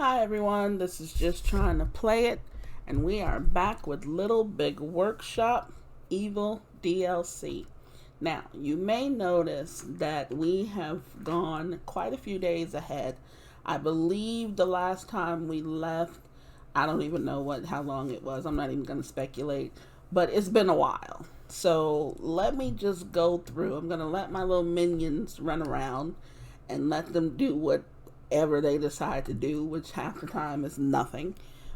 Hi everyone, this is Just Trying to Play It, and we are back with Little Big Workshop Evil DLC. Now, you may notice that we have gone quite a few days ahead. I believe the last time we left, I don't even know how long it was. I'm not even going to speculate, but it's been a while. So let me just go through. I'm going to let my little minions run around and let them do whatever they decide to do, which half the time is nothing.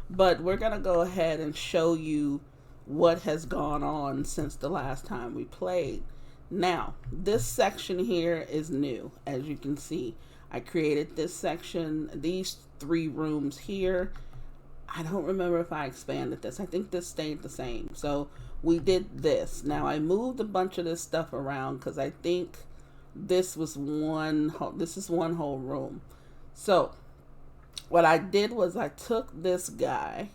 But we're going to go ahead and show you what has gone on since the last time we played. Now, this section here is new, as you can see. I created this section, these 3 rooms here. I don't remember if I expanded this. I think this stayed the same. So we did this. Now I moved a bunch of this stuff around because I think this is one whole room. So what I did was I took this guy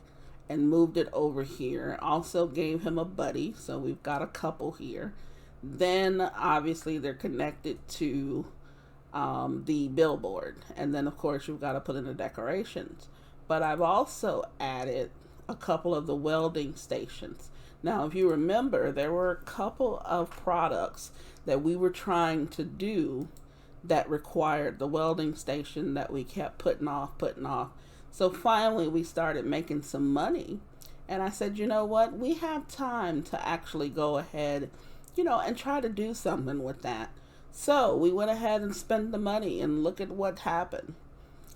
and moved it over here. Also gave him a buddy. So we've got a couple here. Then obviously they're connected to the billboard. And then of course you've got to put in the decorations. But I've also added a couple of the welding stations. Now, if you remember, there were a couple of products that we were trying to do that required the welding station that we kept putting off. So finally, we started making some money. And I said, you know what? We have time to actually go ahead, and try to do something with that. So we went ahead and spent the money, and look at what happened.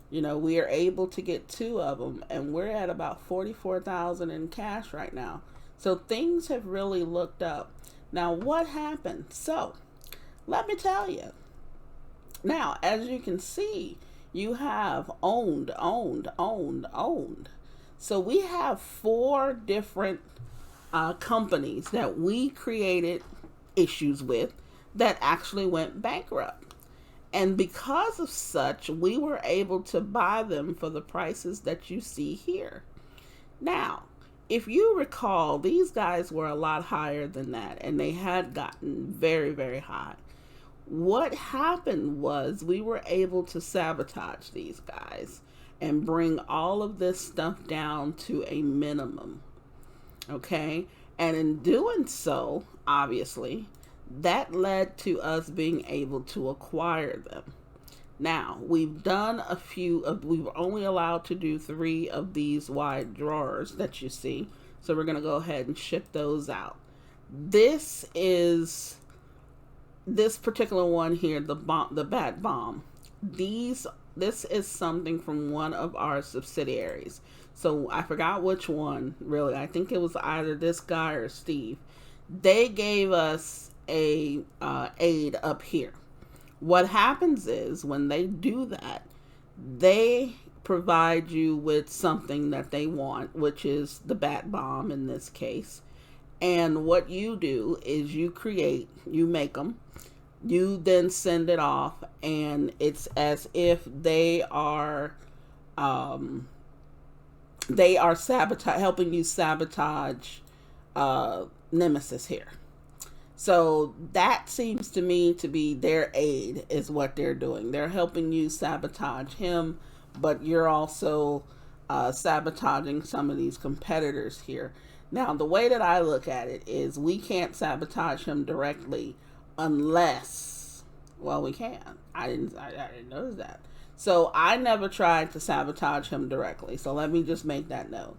We are able to get 2 of them, and we're at about 44,000 in cash right now. So things have really looked up. Now, what happened? So let me tell you. Now, as you can see, you have owned. So we have 4 different companies that we created issues with that actually went bankrupt. And because of such, we were able to buy them for the prices that you see here. Now, if you recall, these guys were a lot higher than that, and they had gotten very, very high. What happened was we were able to sabotage these guys and bring all of this stuff down to a minimum. Okay? And in doing so, obviously, that led to us being able to acquire them. Now, we've done we were only allowed to do 3 of these wide drawers that you see. So we're going to go ahead and ship those out. This particular one here, the bat bomb. This is something from one of our subsidiaries. So I forgot which one, really. I think it was either this guy or Steve. They gave us a aid up here. What happens is when they do that, they provide you with something that they want, which is the bat bomb in this case. And what you do is you make them, you then send it off, and it's as if they are helping you sabotage Nemesis here. So that seems to me to be their aid, is what they're doing. They're helping you sabotage him, but you're also sabotaging some of these competitors here. Now, the way that I look at it is we can't sabotage him directly unless, well, we can. I didn't notice that. So I never tried to sabotage him directly. So let me just make that note.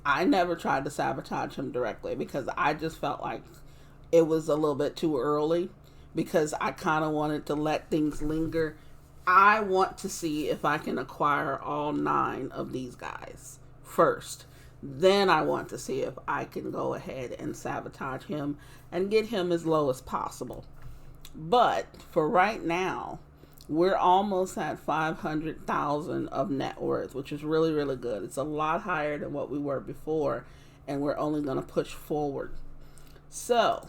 I never tried to sabotage him directly because I just felt like it was a little bit too early, because I kind of wanted to let things linger. I want to see if I can acquire all 9 of these guys first. Then I want to see if I can go ahead and sabotage him and get him as low as possible. But for right now, we're almost at 500,000 of net worth, which is really, really good. It's a lot higher than what we were before, and we're only going to push forward. So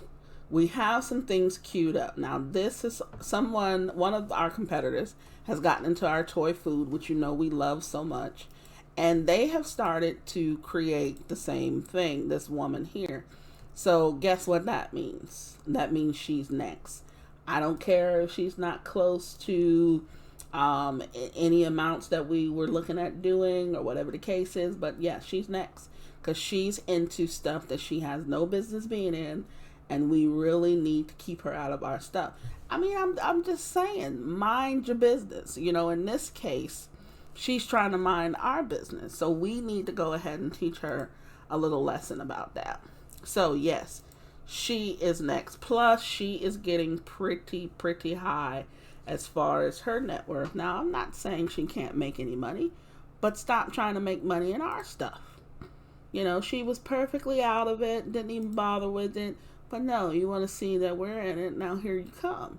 we have some things queued up. Now, this is one of our competitors has gotten into our toy food, which we love so much. And they have started to create the same thing, this woman here. So guess what that means? That means she's next. I don't care if she's not close to any amounts that we were looking at doing or whatever the case is. But yeah, she's next because she's into stuff that she has no business being in, and we really need to keep her out of our stuff. I mean, I'm just saying, mind your business. You know, in this case, she's trying to mind our business. So we need to go ahead and teach her a little lesson about that. So yes, she is next. Plus, she is getting pretty high as far as her net worth. Now, I'm not saying she can't make any money, but stop trying to make money in our stuff. You know, she was perfectly out of it, didn't even bother with it. But no, you want to see that we're in it. Now here you come.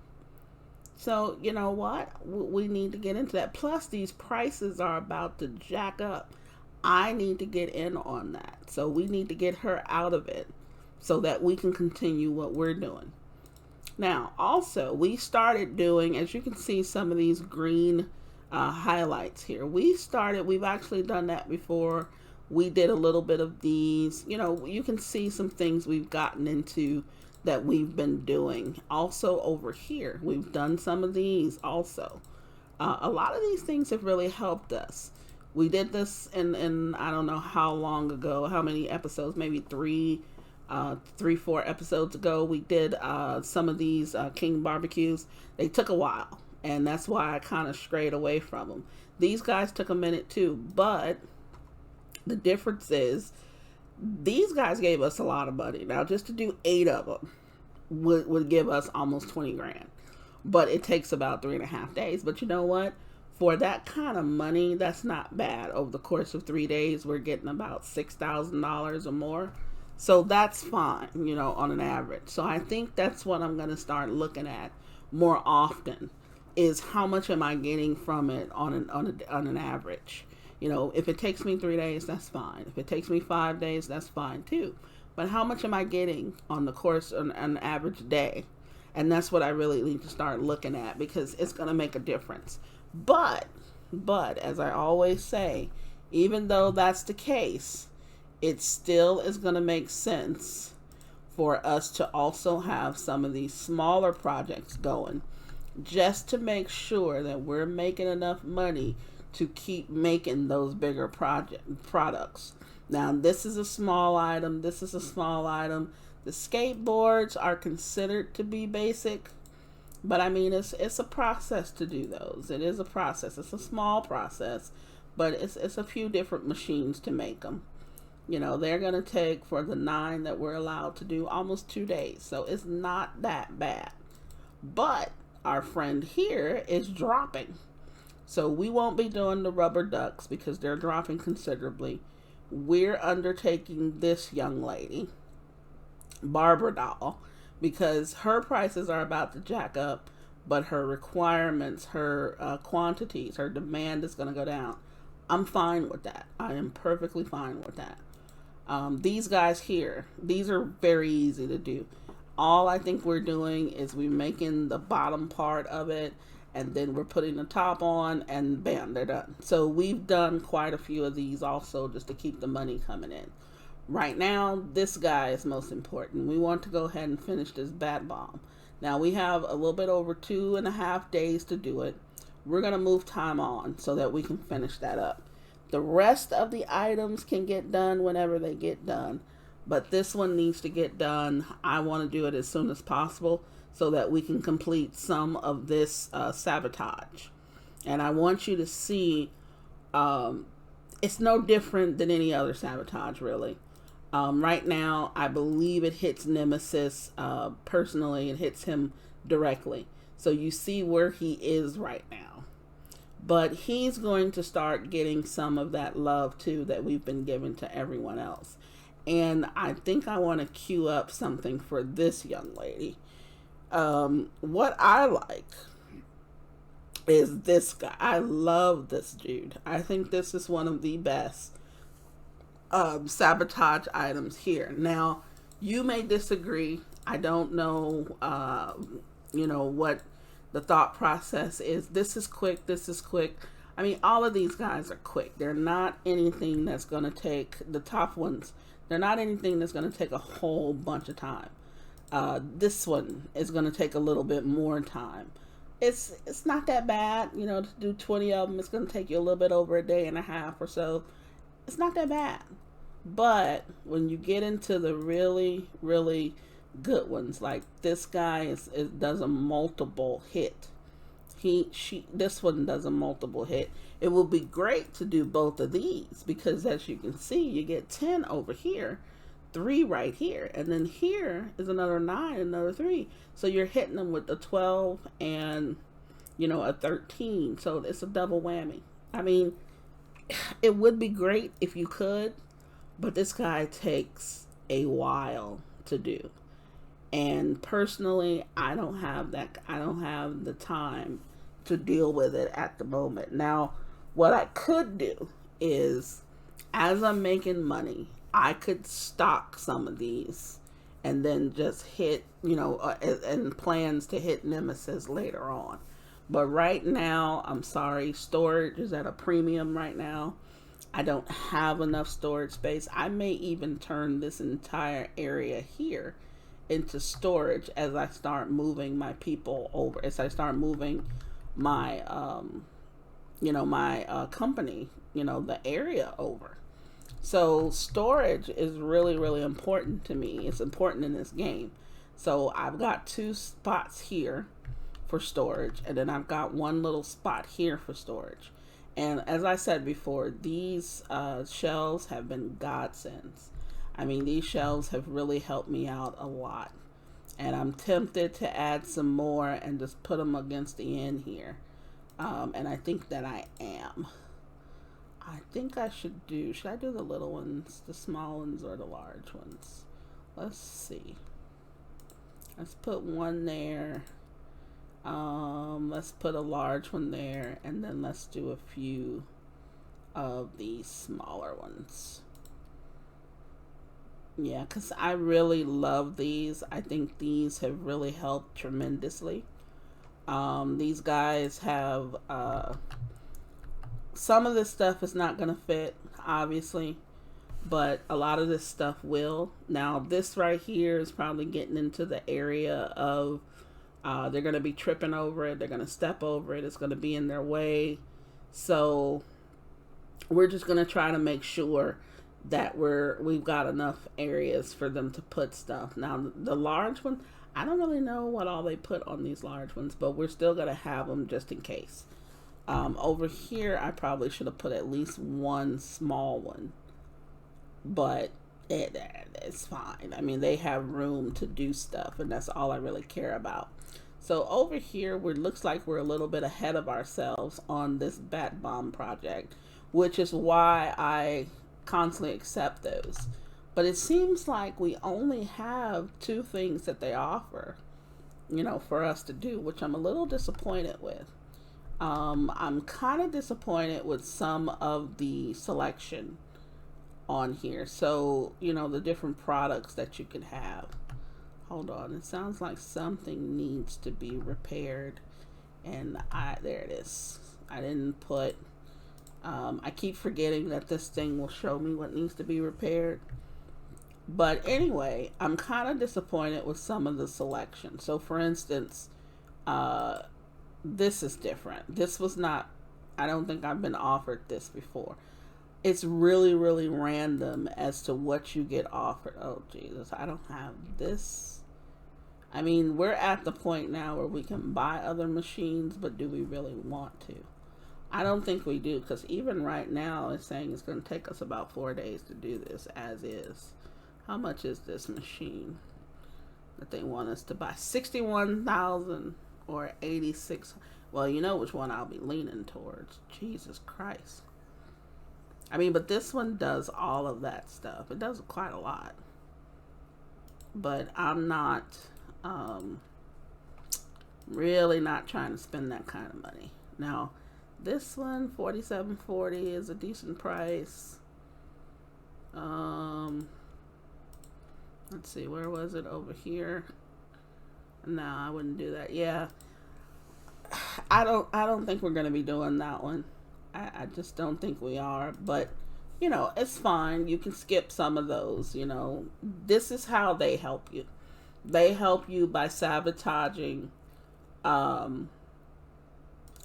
So, you know what? We need to get into that. Plus, these prices are about to jack up. I need to get in on that. So we need to get her out of it so that we can continue what we're doing. Now, also, we started doing, as you can see, some of these green highlights here. We've actually done that before. We did a little bit of these. You know, you can see some things we've gotten into that we've been doing. Also over here, we've done some of these also. A lot of these things have really helped us. We did this in I don't know how long ago, how many episodes, maybe three, 4 episodes ago. We did some of these King barbecues. They took a while, and that's why I kind of strayed away from them. These guys took a minute too, but the difference is these guys gave us a lot of money. Now, just to do 8 of them would give us almost 20 grand. But it takes about 3.5 days. But you know what? For that kind of money, that's not bad. Over the course of 3 days, we're getting about $6,000 or more. So that's fine, you know, on an average. So I think that's what I'm going to start looking at more often, is how much am I getting from it on an average. You know, if it takes me 3 days, that's fine. If it takes me 5 days, that's fine too. But how much am I getting on the course on an average day? And that's what I really need to start looking at, because it's going to make a difference. But as I always say, even though that's the case, it still is going to make sense for us to also have some of these smaller projects going, just to make sure that we're making enough money to keep making those bigger products. Now, this is a small item. This is a small item. The skateboards are considered to be basic, but I mean, it's a process to do those. It is a process. It's a small process, but it's a few different machines to make them. You know, they're going to take, for the 9 that we're allowed to do, almost 2 days. So it's not that bad. But our friend here is dropping. So we won't be doing the rubber ducks because they're dropping considerably. We're undertaking this young lady, Barbara Doll, because her prices are about to jack up, but her requirements, her quantities, her demand is going to go down. I'm fine with that. I am perfectly fine with that. These guys here, these are very easy to do. All I think we're doing is we're making the bottom part of it, and then we're putting the top on, and bam, they're done. So we've done quite a few of these also, just to keep the money coming in. Right now, this guy is most important. We want to go ahead and finish this bat bomb. Now, we have a little bit over 2.5 days to do it. We're going to move time on so that we can finish that up. The rest of the items can get done whenever they get done, but this one needs to get done. I want to do it as soon as possible so that we can complete some of this sabotage. And I want you to see, it's no different than any other sabotage, really. Right now, I believe it hits Nemesis personally. It hits him directly. So you see where he is right now. But he's going to start getting some of that love, too, that we've been giving to everyone else. And I think I want to queue up something for this young lady. What I like is this guy. I love this dude. I think this is one of the best sabotage items here. Now, you may disagree. I don't know, what the thought process is. This is quick. This is quick. I mean, all of these guys are quick. They're not anything that's going to take, the top ones, they're not anything that's going to take a whole bunch of time. This one is going to take a little bit more time. It's not that bad, you know, to do 20 of them. It's going to take you a little bit over a day and a half or so. It's not that bad. But when you get into the really, really good ones, like this guy does a multiple hit. This one does a multiple hit. It will be great to do both of these because, as you can see, you get 10 over here, 3 right here, and then here is another 9, another 3. So you're hitting them with the 12 and, you know, a 13. So it's a double whammy. I mean, it would be great if you could, but this guy takes a while to do. And personally, I don't have the time to deal with it at the moment. Now, what I could do is, as I'm making money, I could stock some of these and then just hit, you know, and plans to hit Nemesis later on. But right now, I'm sorry, storage is at a premium right now. I don't have enough storage space. I may even turn this entire area here into storage as I start moving my people over, as I start moving my, my company, you know, the area over. So storage is really, really important to me. It's important in this game. So I've got 2 spots here for storage, and then I've got 1 little spot here for storage. And as I said before, these shelves have been godsends. I mean, these shelves have really helped me out a lot. And I'm tempted to add some more and just put them against the end here. And I think that I am. I think should I do the little ones, the small ones, or the large ones? Let's see. Let's put 1 there. Let's put a large one there, and then let's do a few of these smaller ones. Yeah, because I really love these. I think these have really helped tremendously. These guys have, some of this stuff is not going to fit, obviously, but a lot of this stuff will. Now, this right here is probably getting into the area of, they're going to be tripping over it. They're going to step over it. It's going to be in their way. So we're just going to try to make sure that we've got enough areas for them to put stuff. Now, the large one, I don't really know what all they put on these large ones, but we're still going to have them just in case. Over here, I probably should have put at least 1 small one, but it's fine. I mean, they have room to do stuff, and that's all I really care about. So over here, looks like we're a little bit ahead of ourselves on this bat bomb project, which is why I constantly accept those. But it seems like we only have 2 things that they offer, you know, for us to do, which I'm a little disappointed with. I'm kind of disappointed with some of the selection on here. So, you know, the different products that you can have. Hold on, it sounds like something needs to be repaired, and there it is. I didn't put, I keep forgetting that this thing will show me what needs to be repaired. But anyway, I'm kind of disappointed with some of the selection. So for instance, this is different. This was not, I don't think I've been offered this before. It's really, really random as to what you get offered. Oh, Jesus, I don't have this. I mean, we're at the point now where we can buy other machines, but do we really want to? I don't think we do, because even right now it's saying it's going to take us about 4 days to do this as is. How much is this machine that they want us to buy? 61,000 or 86. Well, you know which one I'll be leaning towards. Jesus Christ. I mean, but this one does all of that stuff. It does quite a lot. But I'm not, really not trying to spend that kind of money. Now, this one, $47.40, is a decent price. Let's see, where was it? Over here. No, I wouldn't do that. Yeah, I don't think we're gonna be doing that one. I just don't think we are. But you know, it's fine. You can skip some of those. You know, this is how they help you. They help you by sabotaging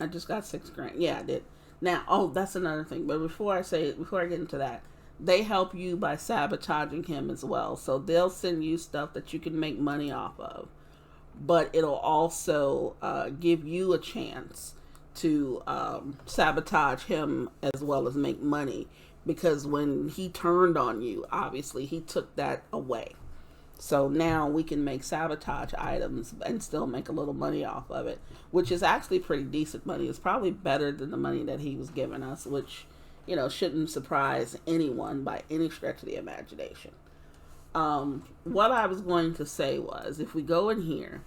I just got $6,000. Yeah, I did. Now, oh, that's another thing. But before I get into that, they help you by sabotaging him as well. So they'll send you stuff that you can make money off of, but it'll also give you a chance to sabotage him as well as make money, because when he turned on you, obviously he took that away. So now we can make sabotage items and still make a little money off of it, which is actually pretty decent money. It's probably better than the money that he was giving us, which, shouldn't surprise anyone by any stretch of the imagination. What I was going to say was, if we go in here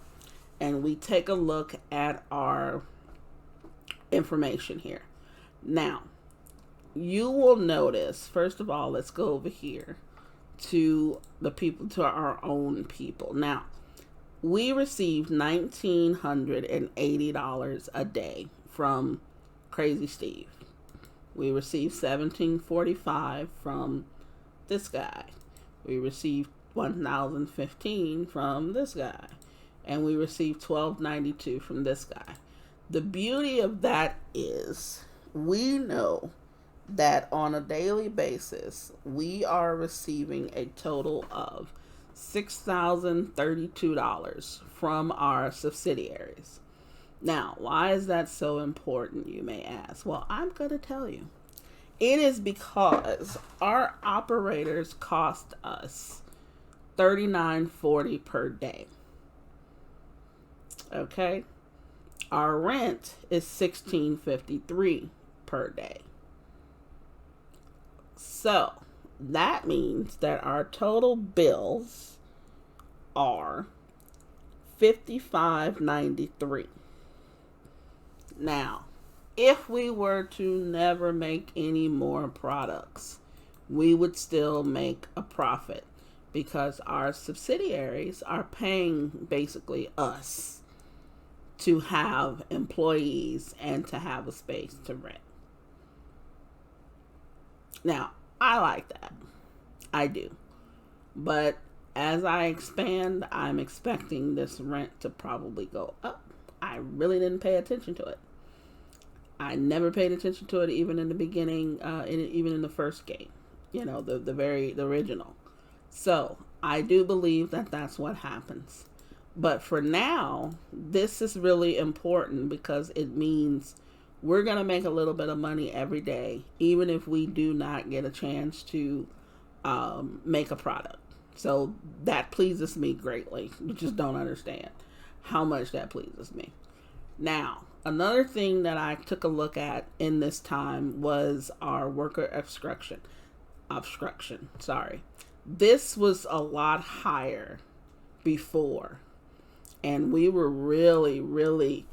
and we take a look at our information here. Now, you will notice, first of all, let's go over here to our own people. Now, we received $1,980 a day from Crazy Steve. We received $1,745 from this guy. We received $1,015 from this guy. And we received $1,292 from this guy. The beauty of that is we know that on a daily basis, we are receiving a total of $6,032 from our subsidiaries. Now, why is that so important, you may ask? Well, I'm going to tell you. It is because our operators cost us $39.40 per day. Okay? Our rent is $16.53 per day. So that means that our total bills are $55.93. Now, if we were to never make any more products, we would still make a profit, because our subsidiaries are paying basically us to have employees and to have a space to rent. Now, I like that. I do. But as I expand, I'm expecting this rent to probably go up. I really didn't pay attention to it. I never paid attention to it, even in the beginning, even in the first game, the original. So I do believe that that's what happens. But for now, this is really important, because it means we're going to make a little bit of money every day, even if we do not get a chance to make a product. So that pleases me greatly. You just don't understand how much that pleases me. Now, another thing that I took a look at in this time was our worker obstruction. This was a lot higher before. And we were really, really,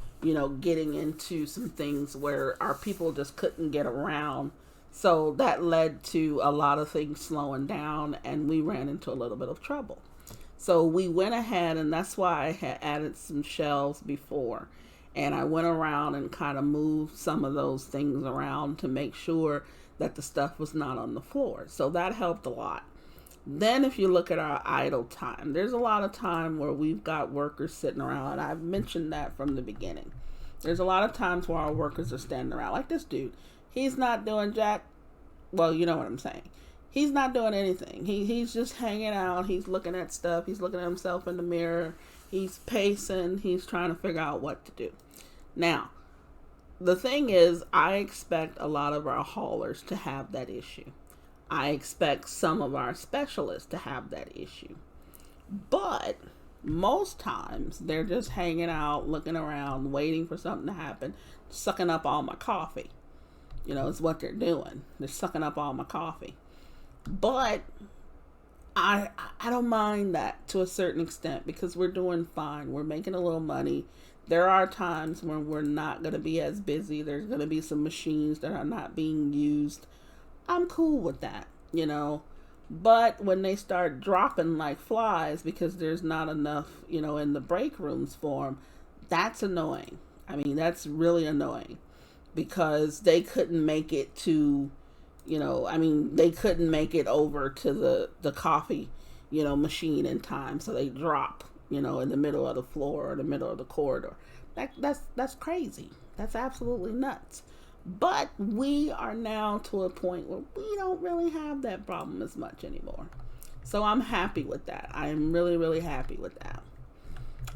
getting into some things where our people just couldn't get around. So that led to a lot of things slowing down, and we ran into a little bit of trouble. So we went ahead, and that's why I had added some shelves before. And I went around and kind of moved some of those things around to make sure that the stuff was not on the floor. So that helped a lot. Then if you look at our idle time, there's a lot of time where we've got workers sitting around. And I've mentioned that from the beginning. There's a lot of times where our workers are standing around. Like this dude. He's not doing jack. Well, you know what I'm saying. He's not doing anything. He's just hanging out. He's looking at stuff. He's looking at himself in the mirror. He's pacing. He's trying to figure out what to do. Now, the thing is, I expect a lot of our haulers to have that issue. I expect some of our specialists to have that issue. But most times, they're just hanging out, looking around, waiting for something to happen, sucking up all my coffee. It's what they're doing. They're sucking up all my coffee. But I don't mind that to a certain extent, because we're doing fine. We're making a little money. There are times when we're not going to be as busy. There's going to be some machines that are not being used. I'm cool with that, But when they start dropping like flies because there's not enough, in the break rooms for them, that's annoying. I mean, that's really annoying, because they couldn't make it to, they couldn't make it over to the coffee, machine in time. So they drop, in the middle of the floor or the middle of the corridor. That's crazy. That's absolutely nuts. But we are now to a point where we don't really have that problem as much anymore. So I'm happy with that. I am really, really happy with that.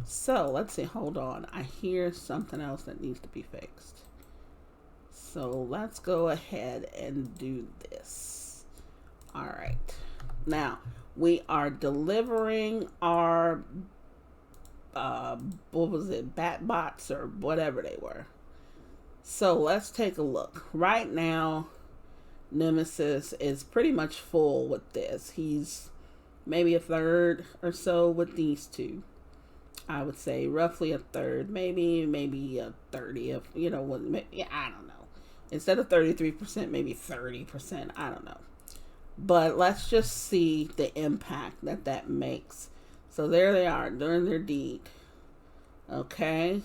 So let's see. Hold on. I hear something else that needs to be fixed. So let's go ahead and do this. All right. Now we are delivering our what was it, bat bots or whatever they were. So let's take a look. Right now, Nemesis is pretty much full with this. He's maybe a third or so with these two. I would say roughly a third, maybe a 30 of, I don't know. Instead of 33%, maybe 30%. I don't know. But let's just see the impact that makes. So there they are doing their deed. Okay.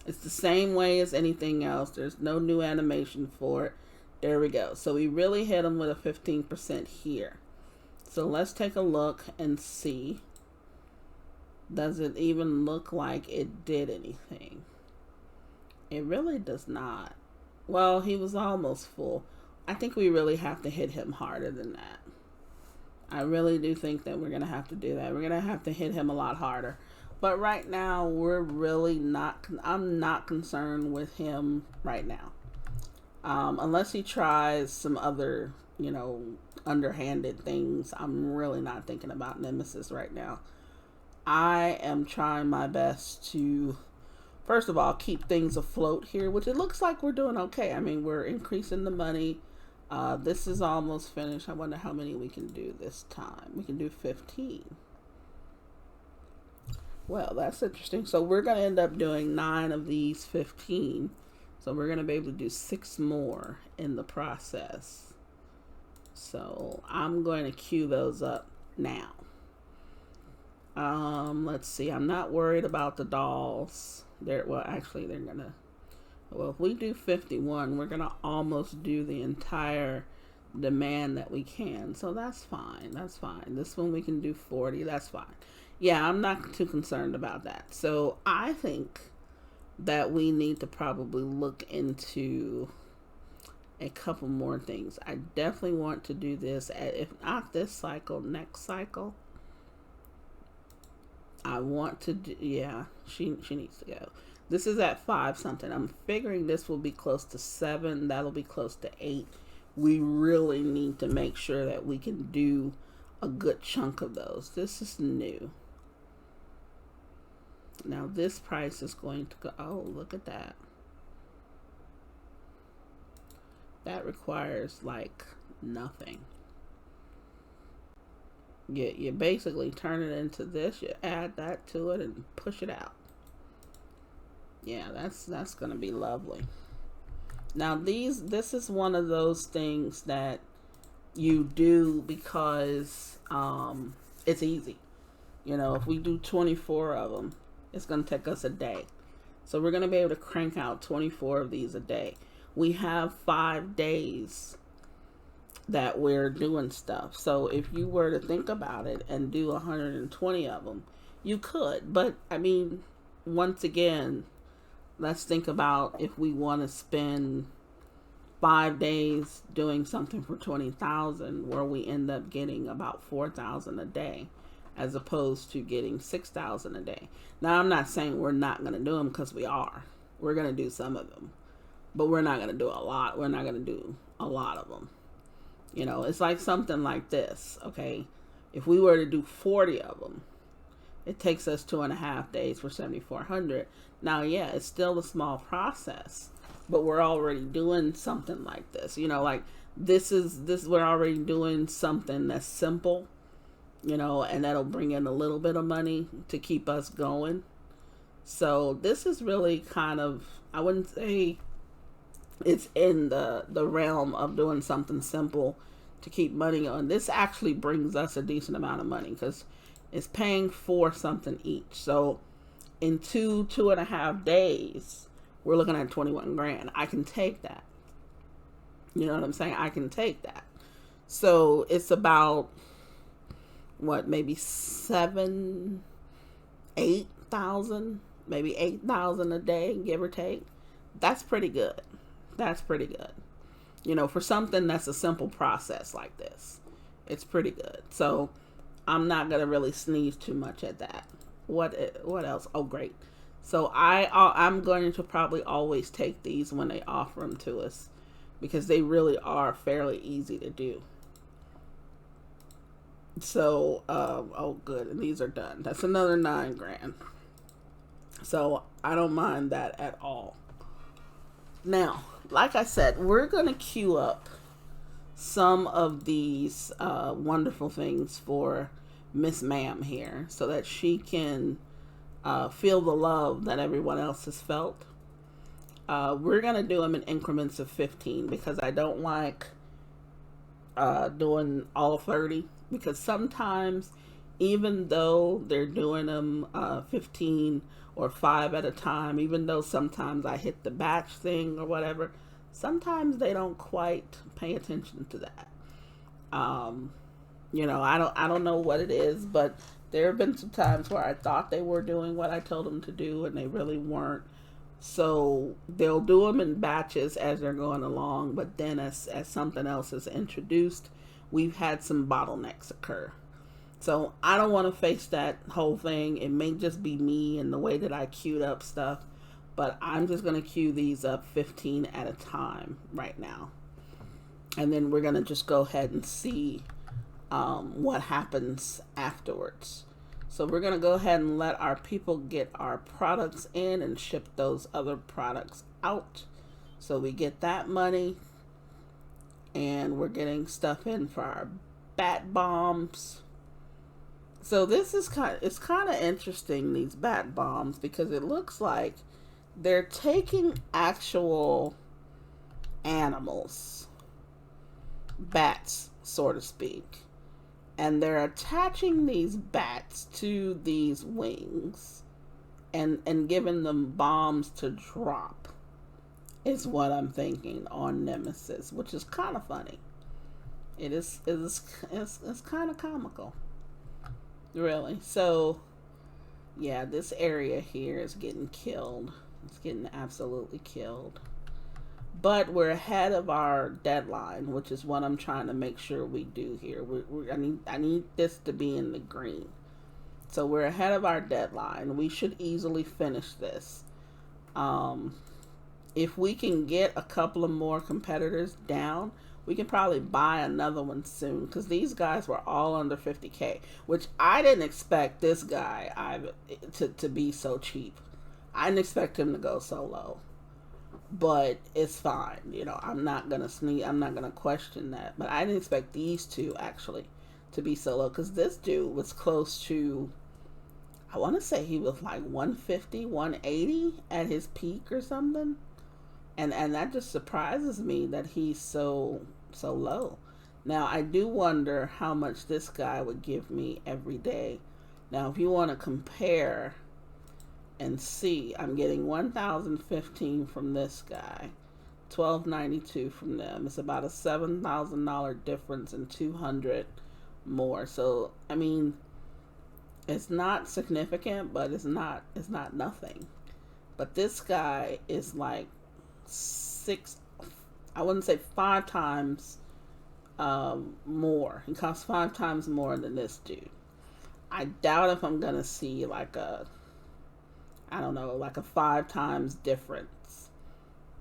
It's the same way as anything else. There's no new animation for it. There we go. So we really hit them with a 15% here. So let's take a look and see. Does it even look like it did anything? It really does not. Well, he was almost full. I think we really have to hit him harder than that. I really do think that we're going to have to do that. We're going to have to hit him a lot harder. But right now, we're really not, I'm not concerned with him right now. Unless he tries some other, underhanded things, I'm really not thinking about Nemesis right now. I am trying my best to, first of all, keep things afloat here, which it looks like we're doing okay. I mean, we're increasing the money. This is almost finished. I wonder how many we can do this time. We can do 15. Well, that's interesting. So we're going to end up doing 9 of these 15. So we're going to be able to do 6 more in the process. So I'm going to queue those up now. Let's see. I'm not worried about the dolls. Well, if we do 51, we're going to almost do the entire demand that we can. So that's fine. That's fine. This one we can do 40. That's fine. Yeah, I'm not too concerned about that. So I think that we need to probably look into a couple more things. I definitely want to do this, if not this cycle, next cycle. I want to do, yeah, she needs to go. This is at 5 something. I'm figuring this will be close to 7. That'll be close to 8. We really need to make sure that we can do a good chunk of those. This is new. Now this price is going to go, oh, look at that. That requires like nothing. You basically turn it into this, you add that to it and push it out. Yeah, that's going to be lovely. Now this is one of those things that you do because it's easy. If we do 24 of them, it's going to take us a day. So we're going to be able to crank out 24 of these a day. We have 5 days that we're doing stuff. So if you were to think about it and do 120 of them, you could. But I mean, once again, let's think about if we want to spend 5 days doing something for 20,000, where we end up getting about 4,000 a day, as opposed to getting 6,000 a day. Now, I'm not saying we're not going to do them, because we are. We're going to do some of them, but we're not going to do a lot. We're not going to do a lot of them. It's like something like this, okay? If we were to do 40 of them, it takes us 2.5 days for 7,400. Now, yeah, it's still a small process, but we're already doing something like this. Like this, we're already doing something that's simple, and that'll bring in a little bit of money to keep us going. So this is really kind of, I wouldn't say it's in the realm of doing something simple to keep money on. This actually brings us a decent amount of money, because it's paying for something each. So in 2.5 days, we're looking at 21 grand. I can take that. You know what I'm saying? I can take that. So it's about what, maybe 8,000, maybe 8,000 a day, give or take. That's pretty good. That's pretty good. You know, for something that's a simple process like this, it's pretty good. So I'm not gonna really sneeze too much at that. What else? Oh, great. So I'm going to probably always take these when they offer them to us, because they really are fairly easy to do. So oh good, and these are done. That's another $9,000. So I don't mind that at all. Now, like I said, we're gonna queue up some of these wonderful things for Miss Ma'am here, so that she can feel the love that everyone else has felt. We're going to do them in increments of 15, because I don't like doing all 30, because sometimes, even though they're doing them 15 or 5 at a time, even though sometimes I hit the batch thing or whatever, sometimes they don't quite pay attention to that. You know, I don't know what it is, but there have been some times where I thought they were doing what I told them to do, and they really weren't. So they'll do them in batches as they're going along, but then as something else is introduced, we've had some bottlenecks occur. So I don't want to face that whole thing. It may just be me and the way that I queued up stuff, but I'm just going to queue these up 15 at a time right now. And then we're going to just go ahead and see what happens afterwards. So we're going to go ahead and let our people get our products in and ship those other products out. So we get that money, and we're getting stuff in for our bat bombs. So this is it's kind of interesting, these bat bombs, because it looks like they're taking actual animals, bats, so to speak, and they're attaching these bats to these wings and giving them bombs to drop, is what I'm thinking, on Nemesis, which is kind of funny. It's kind of comical, really. So yeah, this area here is getting killed. It's getting absolutely killed. But we're ahead of our deadline, which is what I'm trying to make sure we do here. I need this to be in the green. So we're ahead of our deadline. We should easily finish this. If we can get a couple of more competitors down, we can probably buy another one soon, because these guys were all under 50K, which I didn't expect this guy to be so cheap. I didn't expect him to go so low. But it's fine, you know, I'm not gonna question that. But I didn't expect these two actually to be so low, because this dude was close to, I want to say he was like 150, 180 at his peak or something, and that just surprises me that he's so low. Now I do wonder how much this guy would give me every day. Now if you want to compare and see, I'm getting 1,015 from this guy, 1,292 from them. It's about a $7,000 difference and 200 more. So I mean, it's not significant, but it's not nothing. But this guy is like I wouldn't say 5 times more. He costs 5 times more than this dude. I doubt if I'm gonna see like a 5 times difference.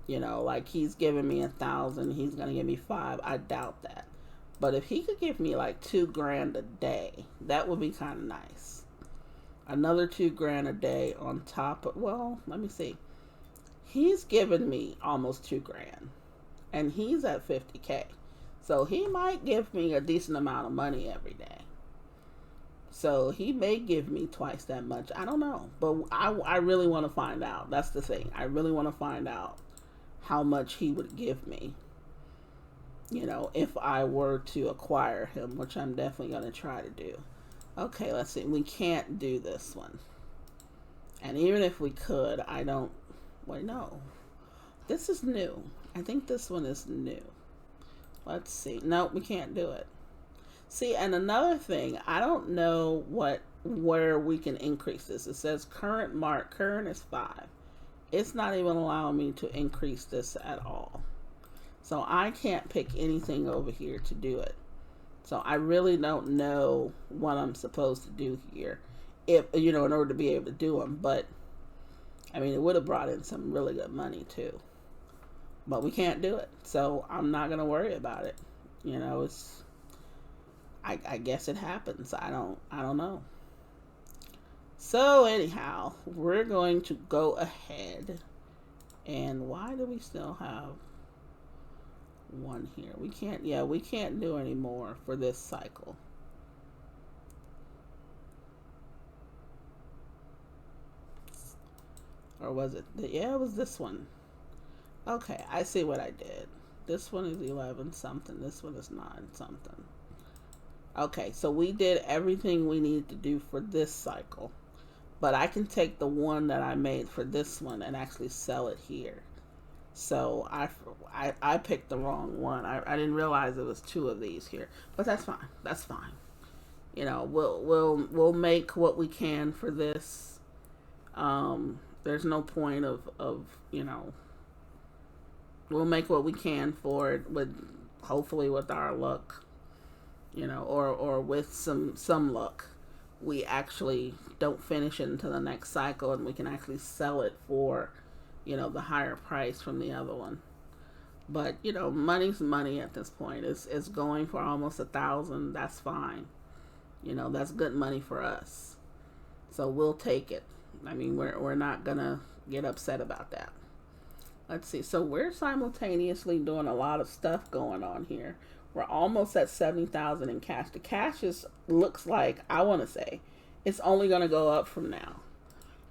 You know, like he's giving me 1,000, he's gonna give me 5. I doubt that. But if he could give me like $2,000 a day, that would be kind of nice. Another $2,000 a day on top of, well, let me see. He's given me almost $2,000, and he's at 50K. So he might give me a decent amount of money every day. So he may give me twice that much. I don't know. But I really want to find out. That's the thing. I really want to find out how much he would give me, you know, if I were to acquire him, which I'm definitely going to try to do. Okay, let's see. We can't do this one. And even if we could, I don't... Wait, no. This is new. I think this one is new. Let's see. Nope, we can't do it. See, and another thing, I don't know where we can increase this. It says current is 5. it's not even allowing me to increase this at all. So I can't pick anything over here to do it. So I really don't know what I'm supposed to do here, if you know, in order to be able to do them. But I mean, it would have brought in some really good money too. But we can't do it, so I'm not gonna worry about it. You know, it's I guess it happens. I don't know. So anyhow, we're going to go ahead. And why do we still have one here? We can't, yeah, we can't do any more for this cycle. Or was it? Yeah, it was this one. Okay, I see what I did. This one is 11 something. This one is 9 something. Okay, so we did everything we needed to do for this cycle. But I can take the one that I made for this one and actually sell it here. So I picked the wrong one. I didn't realize it was 2 of these here. But that's fine. That's fine. You know, we'll make what we can for this. There's no point of you know, we'll make what we can for it with, hopefully with our luck, you know, or with some luck, we actually don't finish it until the next cycle and we can actually sell it for, you know, the higher price from the other one. But, you know, money's money at this point. It's going for almost 1,000. That's fine. You know, that's good money for us. So we'll take it. I mean, we're not gonna get upset about that. Let's see. So we're simultaneously doing a lot of stuff going on here. We're almost at 70,000 in cash. The cash looks like, I want to say, it's only going to go up from now,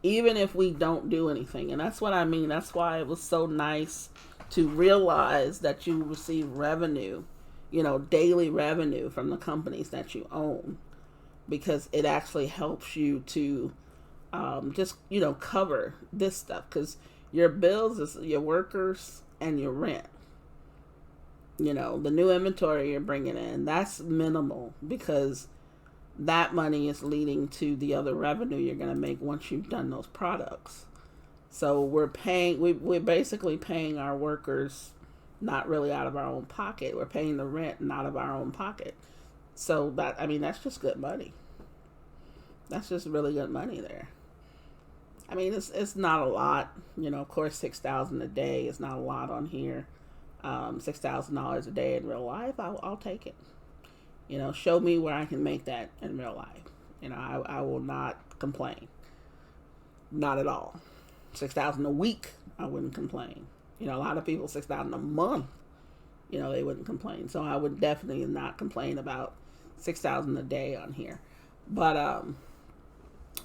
even if we don't do anything. And that's what I mean. That's why it was so nice to realize that you receive revenue, you know, daily revenue from the companies that you own, because it actually helps you to just, you know, cover this stuff, because your bills is your workers and your rent. You know, the new inventory you're bringing in, that's minimal, because that money is leading to the other revenue you're going to make once you've done those products. So we're basically paying our workers not really out of our own pocket. We're paying the rent not of our own pocket. So that, I mean, that's just good money. That's just really good money there. I mean, it's not a lot. You know, of course, $6,000 a day is not a lot on here. $6,000 a day in real life, I'll take it. You know, show me where I can make that in real life. You know, I will not complain. Not at all. 6,000 a week, I wouldn't complain. You know, a lot of people, 6,000 a month, you know, they wouldn't complain. So I would definitely not complain about 6,000 a day on here. But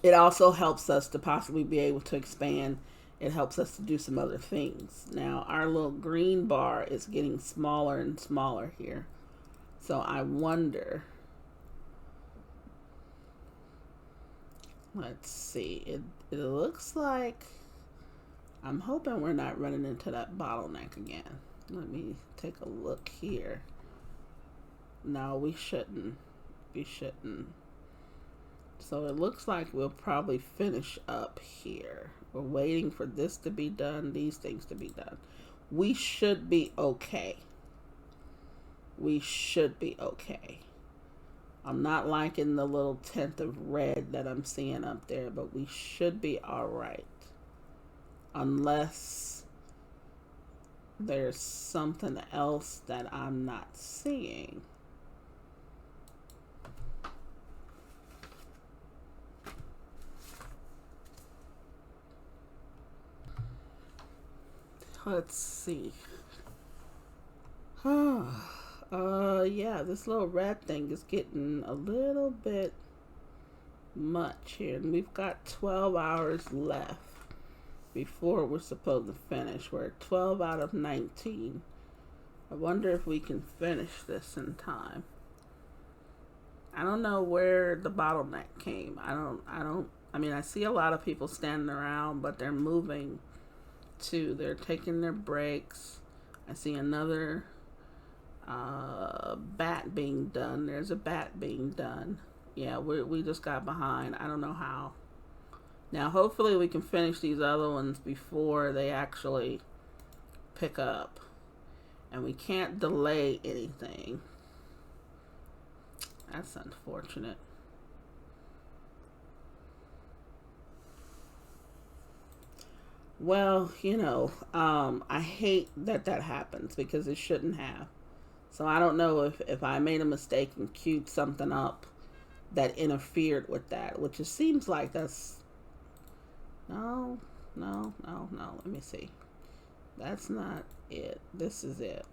it also helps us to possibly be able to expand. It helps us to do some other things. Now, our little green bar is getting smaller and smaller here. So I wonder, let's see, it looks like, I'm hoping we're not running into that bottleneck again. Let me take a look here. No, we shouldn't. We shouldn't. So it looks like we'll probably finish up here. We're waiting for this to be done, these things to be done. We should be okay. We should be okay. I'm not liking the little tint of red that I'm seeing up there, but we should be all right. Unless there's something else that I'm not seeing. Let's see. Yeah, this little red thing is getting a little bit much here. And we've got 12 hours left before we're supposed to finish. We're at 12 out of 19. I wonder if we can finish this in time. I don't know where the bottleneck came. I mean, I see a lot of people standing around, but they're moving too. They're taking their breaks. I see another bat being done. There's a bat being done. Yeah, we just got behind. I don't know how. Now, hopefully we can finish these other ones before they actually pick up. And we can't delay anything. That's unfortunate. Well, I hate that happens because it shouldn't have. So I don't know if I made a mistake and queued something up that interfered with that, which it seems like that's... No. Let me see. That's not it. This is it.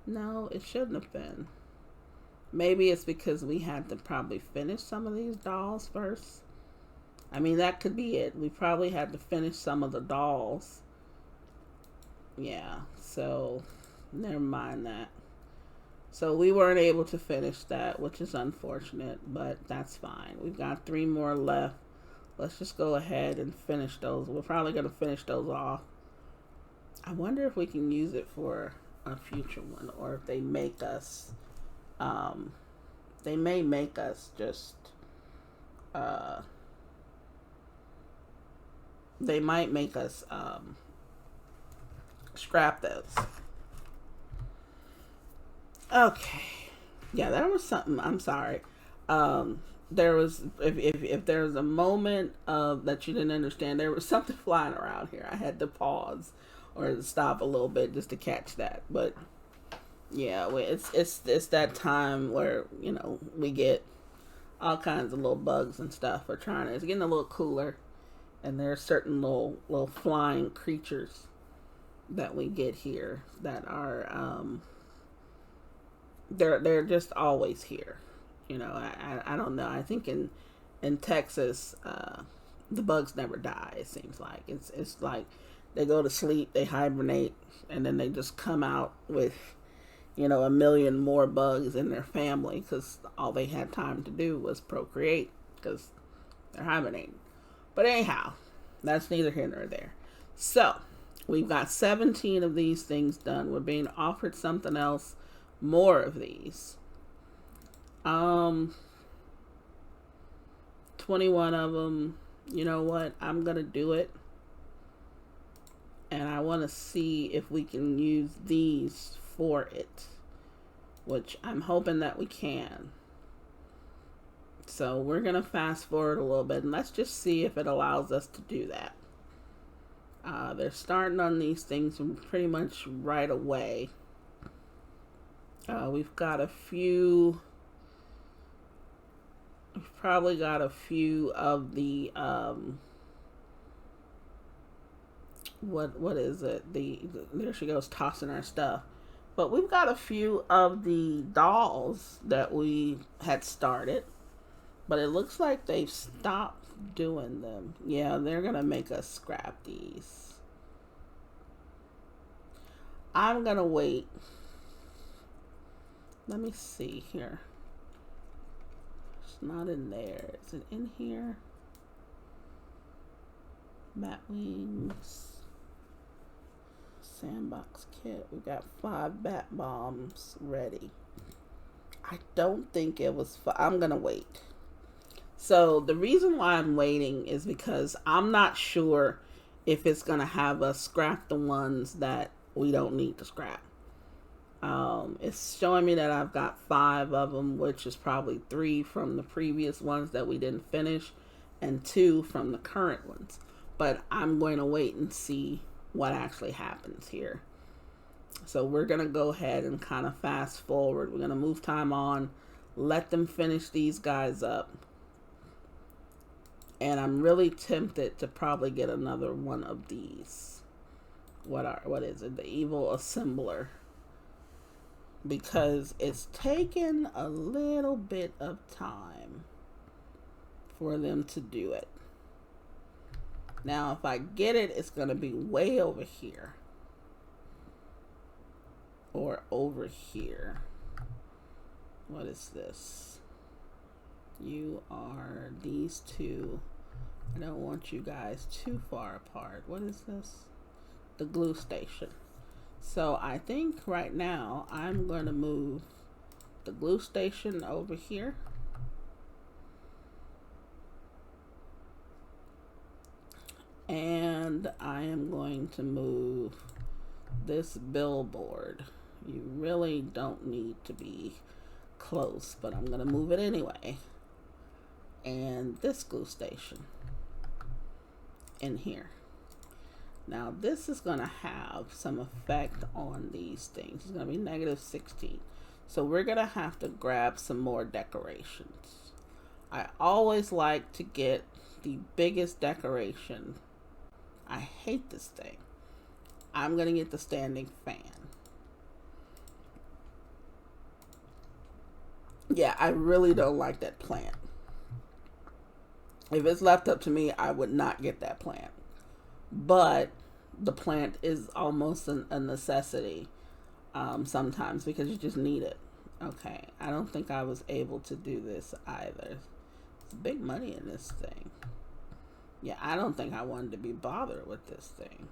No, it shouldn't have been. Maybe it's because we had to probably finish some of these dolls first. I mean, that could be it. We probably had to finish some of the dolls. Yeah, so never mind that. So we weren't able to finish that, which is unfortunate, but that's fine. We've got 3 more left. Let's just go ahead and finish those. We're probably going to finish those off. I wonder if we can use it for a future one, or if they make us, they may make us just, they might make us, scrap those. Okay. Yeah, there was something. I'm sorry. There was, if there's a moment that you didn't understand, there was something flying around here. I had to pause or stop a little bit just to catch that. But yeah, it's that time where we get all kinds of little bugs and stuff. It's getting a little cooler, and there are certain little flying creatures that we get here that are they're just always here. I don't know. I think in Texas, the bugs never die. It seems like it's like they go to sleep, they hibernate, and then they just come out with a million more bugs in their family because all they had time to do was procreate because they're hibernating. But anyhow, that's neither here nor there. So we've got 17 of these things done. We're being offered something else, more of these. 21 of them. You know what? I'm gonna do it, and I want to see if we can use these for it, which I'm hoping that we can. So we're gonna fast forward a little bit, and let's just see if it allows us to do that. They're starting on these things pretty much right away. We've got a few. We've probably got a few of the what is it? There she goes tossing our stuff. But we've got a few of the dolls that we had started, but it looks like they've stopped doing them. Yeah, they're gonna make us scrap these. I'm gonna wait. Let me see here. It's not in there. Is it in here? Bat wings. Sandbox kit. We got 5 bat bombs ready. I don't think it was. I'm gonna wait. So the reason why I'm waiting is because I'm not sure if it's gonna have us scrap the ones that we don't need to scrap. It's showing me that I've got 5 of them, which is probably 3 from the previous ones that we didn't finish and 2 from the current ones. But I'm going to wait and see what actually happens here. So we're going to go ahead and kind of fast forward. We're going to move time on, let them finish these guys up. And I'm really tempted to probably get another one of these. What is it? The Evil Assembler. Because it's taken a little bit of time for them to do it. Now, if I get it, it's going to be way over here. Or over here. What is this? You are these two. I don't want you guys too far apart. What is this? The glue station. So I think right now I'm going to move the glue station over here. And I am going to move this billboard. You really don't need to be close, but I'm going to move it anyway. And this glue station in here. Now this is going to have some effect on these things. It's going to be -16. So we're going to have to grab some more decorations. I always like to get the biggest decoration. I hate this thing. I'm going to get the standing fan. Yeah, I really don't like that plant. If it's left up to me, I would not get that plant. But the plant is almost a necessity sometimes because you just need it. Okay, I don't think I was able to do this either. It's big money in this thing. Yeah, I don't think I wanted to be bothered with this thing.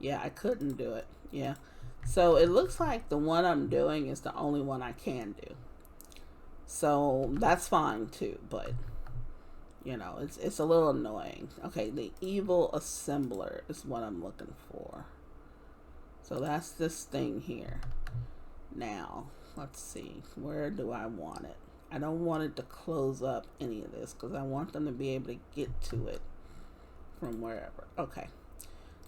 Yeah, I couldn't do it. Yeah. So it looks like the one I'm doing is the only one I can do. So that's fine too, but you know, it's a little annoying. Okay, the evil assembler is what I'm looking for. So that's this thing here. Now, let's see. Where do I want it? I don't want it to close up any of this because I want them to be able to get to it from wherever. Okay.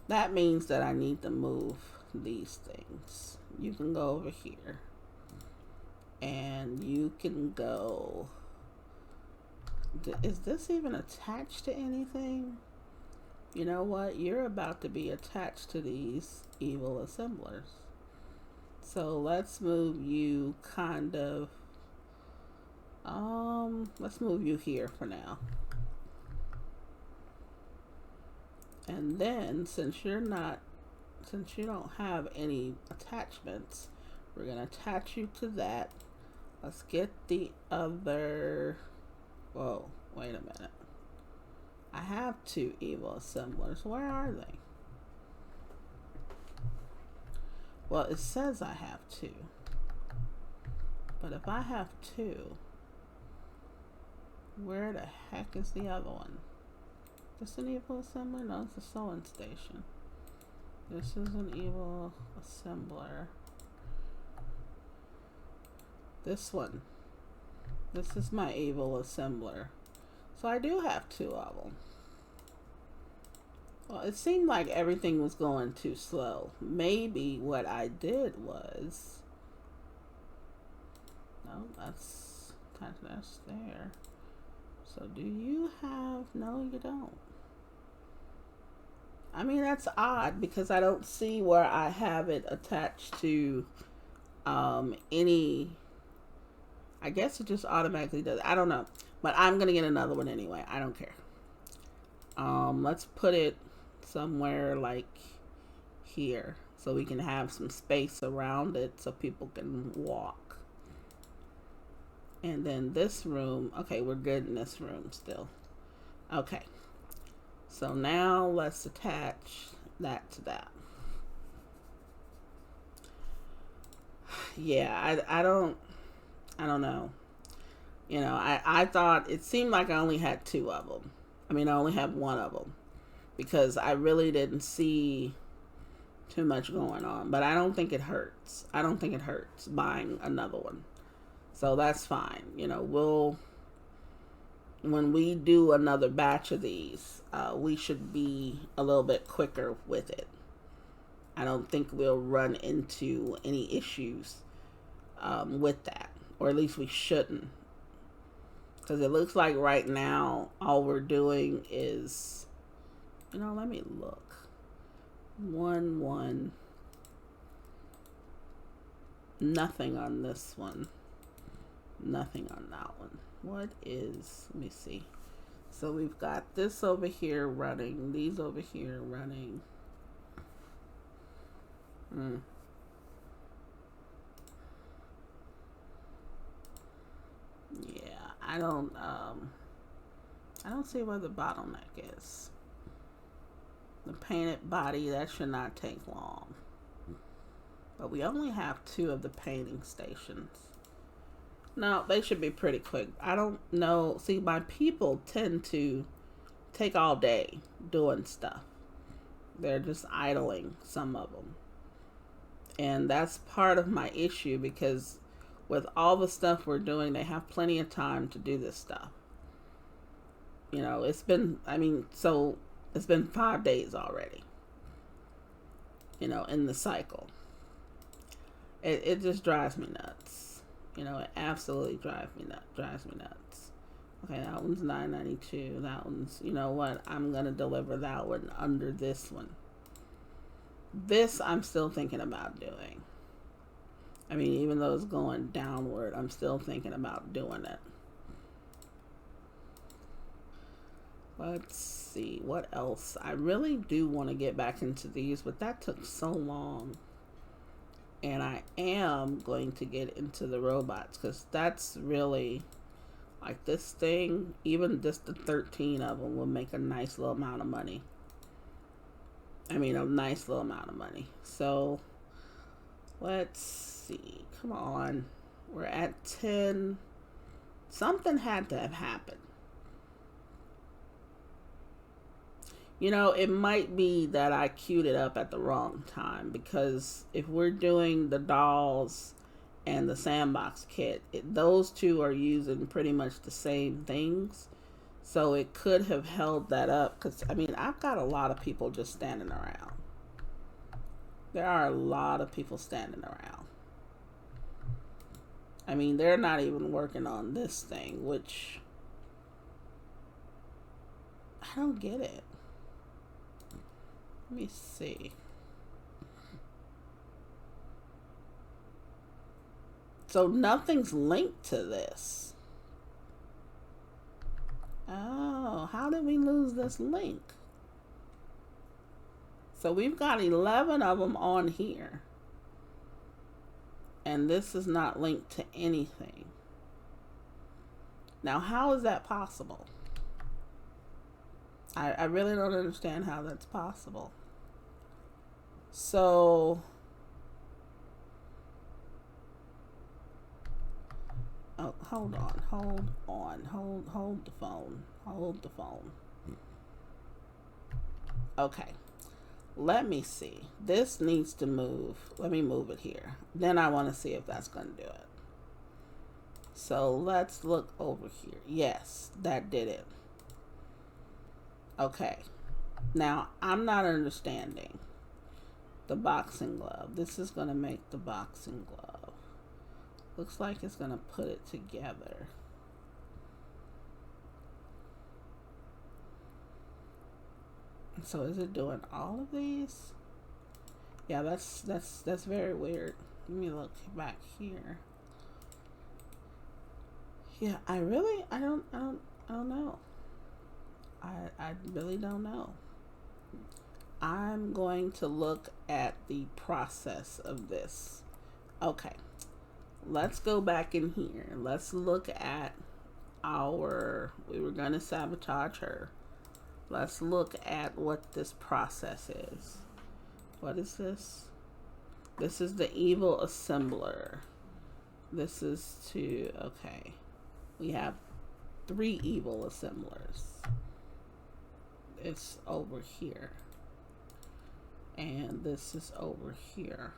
That means that I need to move these things. You can go over here. And you can go... Is this even attached to anything? You know what? You're about to be attached to these evil assemblers. So let's move you kind of... let's move you here for now. And then, since you don't have any attachments, we're going to attach you to that. Let's get the other... Whoa, wait a minute. I have 2 evil assemblers. Where are they? Well, it says I have 2. But if I have 2, where the heck is the other one? Is this an evil assembler? No, it's a sewing station. This is an evil assembler. This one. This is my evil assembler. So I do have 2 of them. Well, it seemed like everything was going too slow. Maybe what I did was... No, that's there. So do you have... No, you don't. I mean, that's odd because I don't see where I have it attached to any... I guess it just automatically does. I don't know. But I'm going to get another one anyway. I don't care. Let's put it somewhere like here so we can have some space around it so people can walk. And then this room. Okay, we're good in this room still. Okay. So now let's attach that to that. Yeah, I don't know. You know, I thought it seemed like I only had 2 of them. I mean, I only have 1 of them because I really didn't see too much going on. But I don't think it hurts. I don't think it hurts buying another one. So that's fine. You know, when we do another batch of these, we should be a little bit quicker with it. I don't think we'll run into any issues with that. Or at least we shouldn't. Because it looks like right now, all we're doing is... You know, let me look. 1, 1. Nothing on this one. Nothing on that one. What is... Let me see. So we've got this over here running. These over here running. Yeah, I don't see where the bottleneck is. The painted body, that should not take long. But we only have 2 of the painting stations. No, they should be pretty quick. I don't know. See, my people tend to take all day doing stuff. They're just idling, some of them. And that's part of my issue, because with all the stuff we're doing, they have plenty of time to do this stuff. You know, it's been 5 days already, you know, in the cycle. It just drives me nuts. You know, it absolutely drives me nuts. Okay, that one's $9.92. That one's, you know what? I'm going to deliver that one under this one. This I'm still thinking about doing. I mean, even though it's going downward, I'm still thinking about doing it. Let's see, what else? I really do want to get back into these, but that took so long. And I am going to get into the robots, because that's really, like, this thing, even just the 13 of them will make a nice little amount of money. I mean, a nice little amount of money. So, let's see. Come on. We're at 10. Something had to have happened. You know, it might be that I queued it up at the wrong time, because if we're doing the dolls and the sandbox kit, those two are using pretty much the same things. So it could have held that up, because, I mean, I've got a lot of people just standing around. There are a lot of people standing around. I mean, they're not even working on this thing, which I don't get it. Let me see. So nothing's linked to this. Oh, how did we lose this link? So we've got 11 of them on here. And this is not linked to anything. Now, how is that possible? I really don't understand how that's possible. So, oh, hold the phone. Okay, let me see. This needs to move. Let me move it here. Then I want to see if that's going to do it. So let's look over here. Yes, that did it. Okay, now I'm not understanding the boxing glove. This is going to make the boxing glove. Looks like it's going to put it together. So is it doing all of these? Yeah, that's very weird. Let me look back here. Yeah, I don't know. I really don't know. I'm going to look at the process of this. Okay, let's go back in here. Let's look at we were going to sabotage her. Let's look at what this process is. What is this? This is the evil assembler. This is okay. We have 3 evil assemblers. It's over here. And this is over here.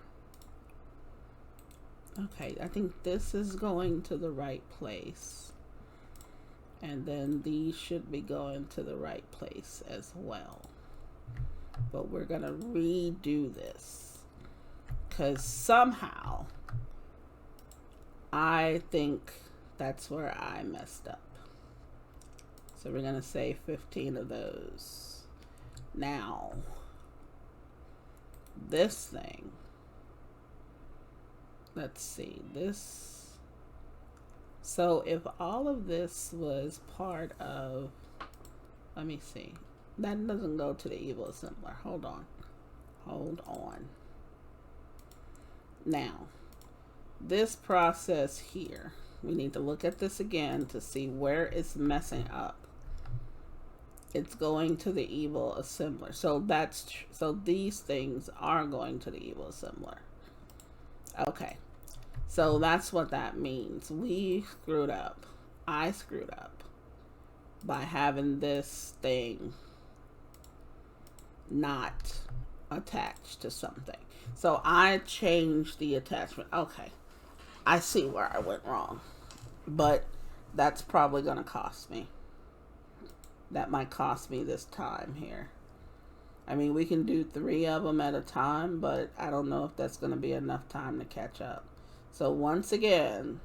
Okay, I think this is going to the right place. And then these should be going to the right place as well. But we're going to redo this, because somehow I think that's where I messed up. So we're going to say 15 of those. Now, this thing, let's see, this. So if all of this was part of, let me see, that doesn't go to the evil assembler. Hold on. Now, this process here, we need to look at this again to see where it's messing up. It's going to the evil assembler. So these things are going to the evil assembler. Okay. So that's what that means. We screwed up. I screwed up. by having this thing not attached to something. So I changed the attachment. Okay, I see where I went wrong, but that's probably going to cost me. That might cost me this time here. I mean, we can do 3 of them at a time, but I don't know if that's going to be enough time to catch up. So once again,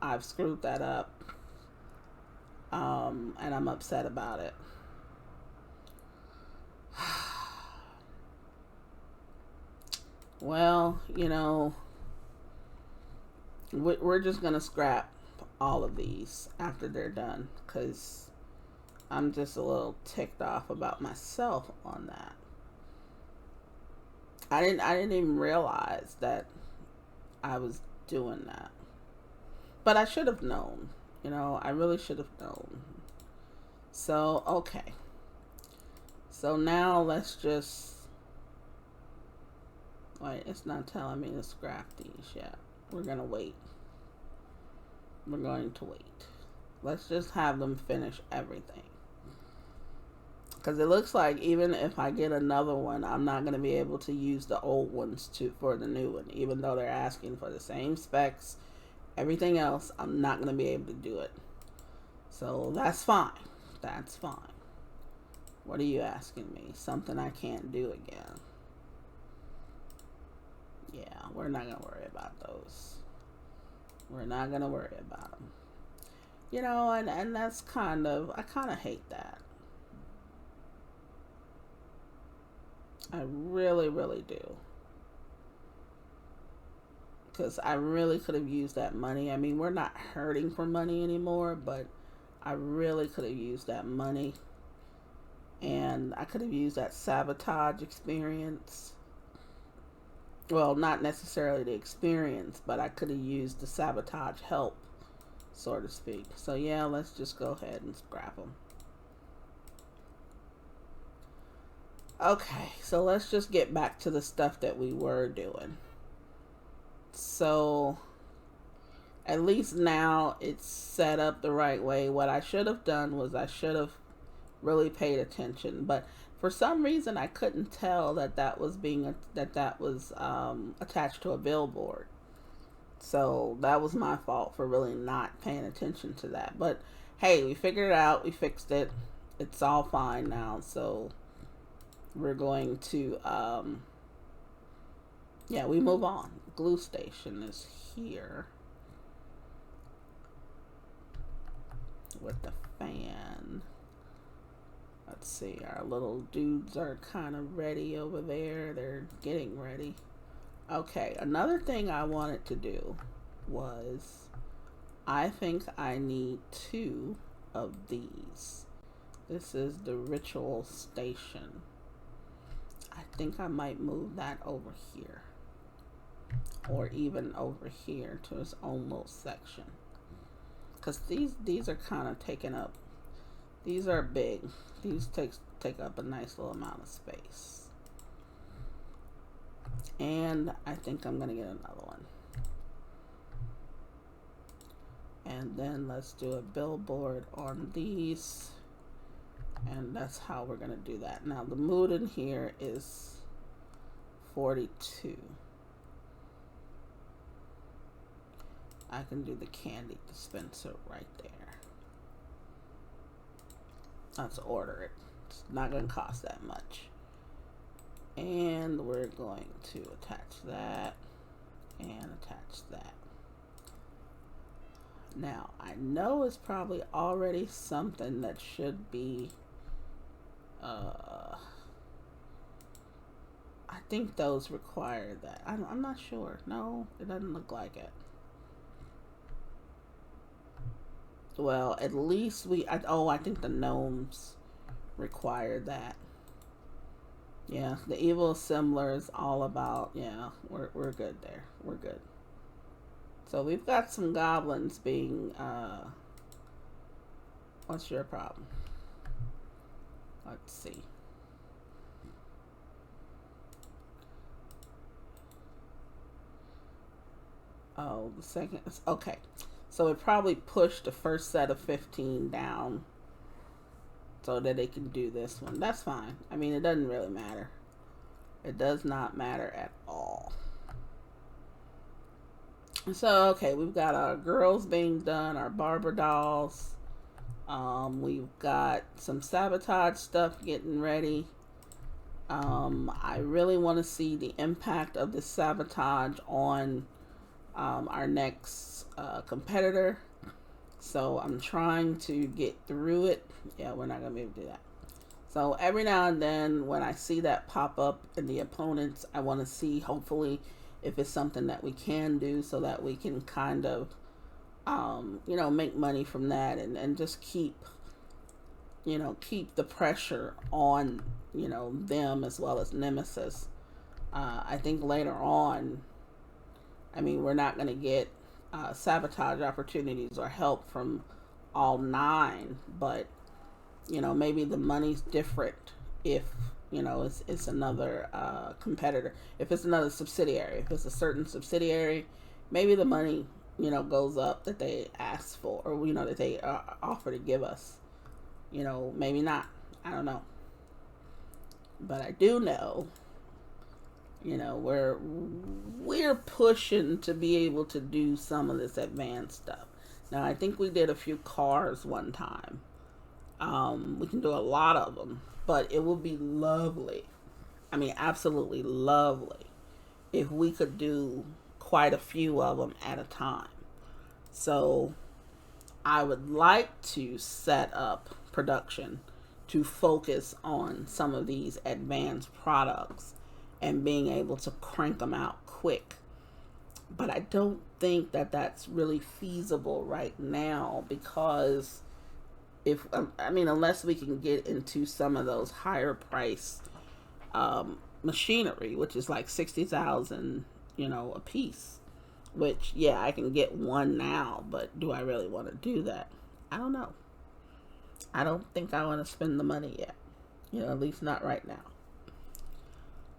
I've screwed that up, and I'm upset about it. Well, we're just going to scrap all of these after they're done, because I'm just a little ticked off about myself on that. I didn't even realize that I was doing that. But I should have known. I really should have known. So, okay. So now let's just... Wait, it's not telling me to scrap these yet. We're going to wait. We're going to wait. Let's just have them finish everything. Because it looks like even if I get another one, I'm not going to be able to use the old ones for the new one. Even though they're asking for the same specs, everything else, I'm not going to be able to do it. So that's fine. That's fine. What are you asking me? Something I can't do again. Yeah, we're not going to worry about those. We're not going to worry about them. And that's I kind of hate that. I really, really do. Because I really could have used that money. I mean, we're not hurting for money anymore, but I really could have used that money. And I could have used that sabotage experience. Well, not necessarily the experience, but I could have used the sabotage help, so to speak. So yeah, let's just go ahead and scrap them. Okay, so let's just get back to the stuff that we were doing. So, at least now it's set up the right way. What I should have done was I should have really paid attention. But for some reason, I couldn't tell that was attached to a billboard. So, that was my fault for really not paying attention to that. But, hey, we figured it out. We fixed it. It's all fine now. So... we're going to, we move on. Glue station is here with the fan. Let's see, our little dudes are kind of ready over there. They're getting ready. Okay, another thing I wanted to do was, I think I need 2 of these. This is the ritual station. I think I might move that over here, or even over here to its own little section, because these are kind of taking up. These are big. These take up a nice little amount of space, and I think I'm gonna get another one. And then let's do a billboard on these. And that's how we're going to do that. Now, the mood in here is 42. I can do the candy dispenser right there. Let's order it. It's not going to cost that much. And we're going to attach that and attach that. Now, I know it's probably already something that should be... I think those require that. I'm not sure. No, it doesn't look like it. Well, at least I think the gnomes require that. Yeah, the evil assembler is all about, we're good there. We're good. So we've got some goblins being, what's your problem? Let's see. Oh, the second, okay. So it probably pushed the first set of 15 down so that they can do this one. That's fine. I mean, it doesn't really matter. It does not matter at all. So, okay, we've got our girls being done, our Barber dolls. We've got some sabotage stuff getting ready. I really want to see the impact of the sabotage on our next competitor. So I'm trying to get through it. Yeah, we're not going to be able to do that. So every now and then when I see that pop up in the opponents, I want to see hopefully if it's something that we can do so that we can kind of, make money from that and just keep the pressure on, them as well as Nemesis. I think later on, we're not going to get sabotage opportunities or help from all 9, but maybe the money's different if it's another competitor, if it's another subsidiary, if it's a certain subsidiary, maybe the money goes up that they ask for, or that they offer to give us. Maybe not, I don't know, but I do know we're pushing to be able to do some of this advanced stuff. Now I think we did a few cars one time. We can do a lot of them, but it would be lovely, absolutely lovely, if we could do quite a few of them at a time. So I would like to set up production to focus on some of these advanced products and being able to crank them out quick. But I don't think that that's really feasible right now, because unless we can get into some of those higher price machinery, which is like 60,000, a piece, which, yeah, I can get one now, but do I really want to do that? I don't know. I don't think I want to spend the money yet, at least not right now.